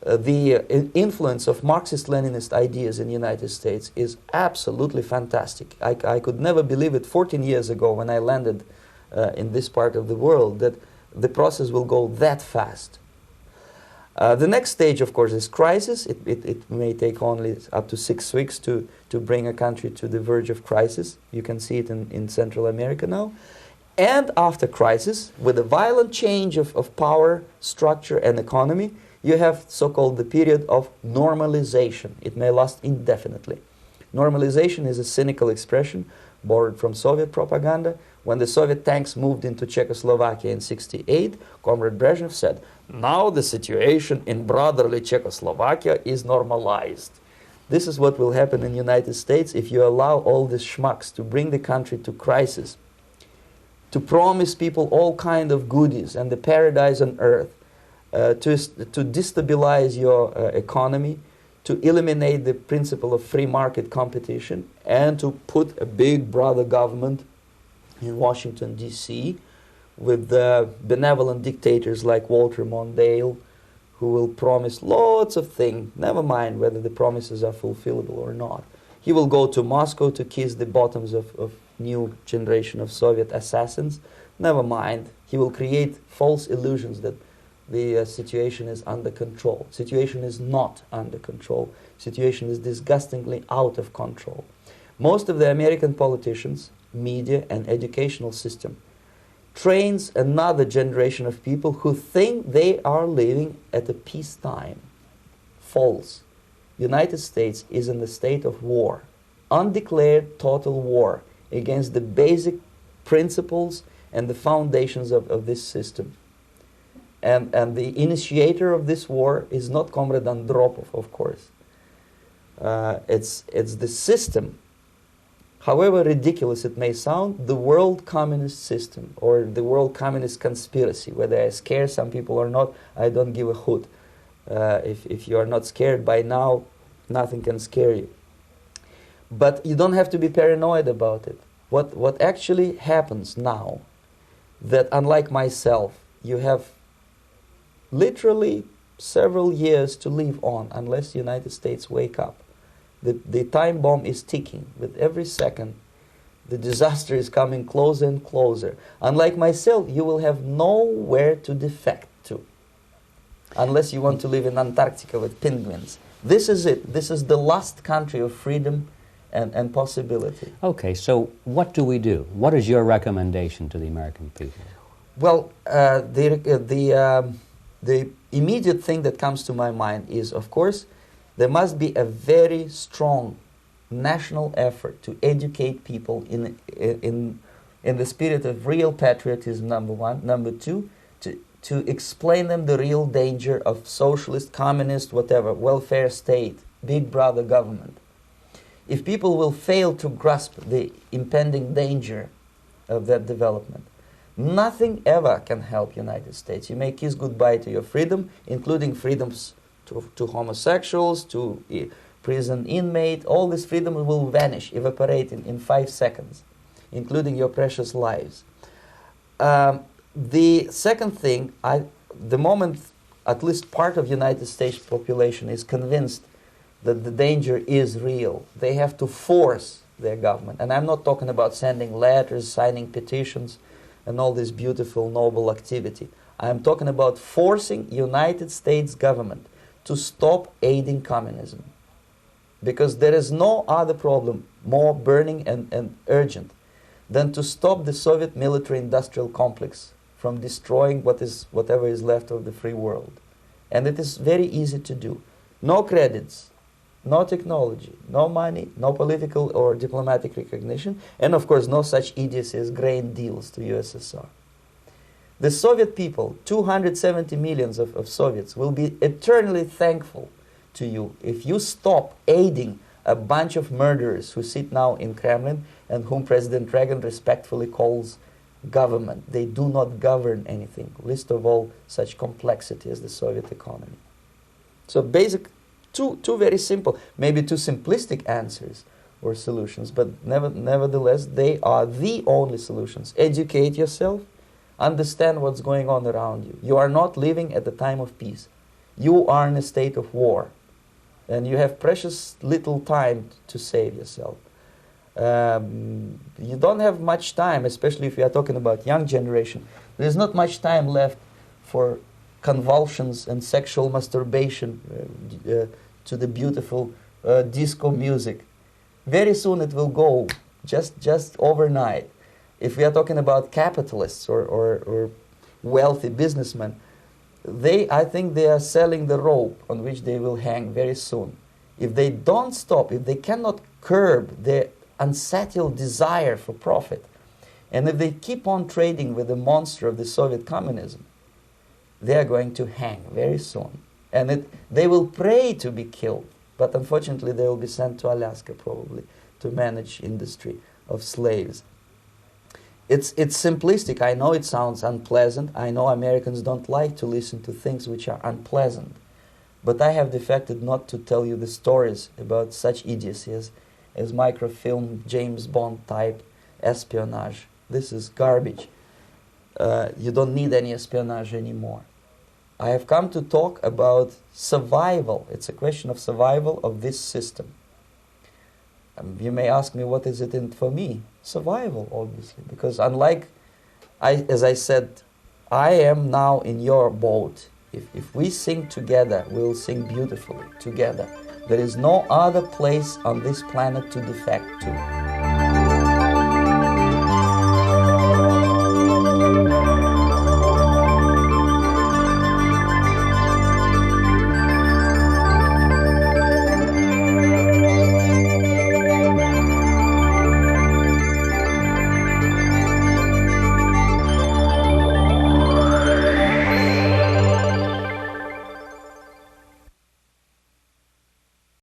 S1: the influence of Marxist-Leninist ideas in the United States is absolutely fantastic. I could never believe it 14 years ago when I landed in this part of the world, that the process will go that fast. The next stage, of course, is crisis. It may take only up to 6 weeks to bring a country to the verge of crisis. You can see it in Central America now. And after crisis, with a violent change of power, structure, and economy, you have so-called the period of normalization. It may last indefinitely. Normalization is a cynical expression borrowed from Soviet propaganda. When the Soviet tanks moved into Czechoslovakia in '68, Comrade Brezhnev said, "Now the situation in brotherly Czechoslovakia is normalized." This is what will happen in the United States if you allow all these schmucks to bring the country to crisis, to promise people all kind of goodies and the paradise on earth, to destabilize your economy, to eliminate the principle of free market competition, and to put a big brother government in Washington, D.C., with benevolent dictators like Walter Mondale, who will promise lots of things, never mind whether the promises are fulfillable or not. He will go to Moscow to kiss the bottoms of new generation of Soviet assassins, never mind. He will create false illusions that the situation is under control. Situation is not under control. Situation is disgustingly out of control. Most of the American politicians, media, and educational system trains another generation of people who think they are living at a peacetime. False. United States is in the state of war, undeclared total war against the basic principles and the foundations of this system. And the initiator of this war is not Comrade Andropov, of course. It's the system. However ridiculous it may sound, the world communist system or the world communist conspiracy, whether I scare some people or not, I don't give a hoot. If you are not scared by now, nothing can scare you. But you don't have to be paranoid about it. What actually happens now, that unlike myself, you have literally several years to live on unless the United States wake up. The time bomb is ticking. With every second, the disaster is coming closer and closer. Unlike myself, you will have nowhere to defect to, unless you want to live in Antarctica with penguins. This is it. This is the last country of freedom and possibility.
S2: Okay, so what do we do? What is your recommendation to the American people?
S1: Well, the immediate thing that comes to my mind is, of course, there must be a very strong national effort to educate people in the spirit of real patriotism, number one. Number two, to explain them the real danger of socialist, communist, whatever, welfare state, big brother government. If people will fail to grasp the impending danger of that development, nothing ever can help United States. You may kiss goodbye to your freedom, including freedoms to homosexuals, to prison inmate. All this freedom will vanish, evaporate in 5 seconds, including your precious lives. The second thing, the moment at least part of United States population is convinced that the danger is real, they have to force their government. And I'm not talking about sending letters, signing petitions, and all this beautiful, noble activity. I'm talking about forcing United States government to stop aiding communism. Because there is no other problem more burning and urgent than to stop the Soviet military-industrial complex from destroying whatever is left of the free world. And it is very easy to do. No credits, no technology, no money, no political or diplomatic recognition, and of course no such idiocy as grain deals to USSR. The Soviet people, 270 millions of Soviets, will be eternally thankful to you if you stop aiding a bunch of murderers who sit now in Kremlin and whom President Reagan respectfully calls government. They do not govern anything, least of all such complexity as the Soviet economy. So basic, two very simple, maybe too simplistic answers or solutions, but nevertheless they are the only solutions. Educate yourself. Understand what's going on around you. You are not living at the time of peace. You are in a state of war. And you have precious little time to save yourself. You don't have much time, especially if you are talking about young generation. There's not much time left for convulsions and sexual masturbation to the beautiful disco music. Very soon it will go, just overnight. If we are talking about capitalists or wealthy businessmen, I think they are selling the rope on which they will hang very soon. If they don't stop, if they cannot curb their unsettled desire for profit, and if they keep on trading with the monster of the Soviet communism, they are going to hang very soon. And they will pray to be killed, but unfortunately they will be sent to Alaska probably to manage industry of slaves. It's simplistic. I know it sounds unpleasant. I know Americans don't like to listen to things which are unpleasant. But I have defected not to tell you the stories about such idiocy as microfilm, James Bond type espionage. This is garbage. You don't need any espionage anymore. I have come to talk about survival. It's a question of survival of this system. You may ask me, what is it in for me? Survival, obviously, because unlike, as I said, I am now in your boat. If we sing together, we'll sing beautifully together. There is no other place on this planet to defect to.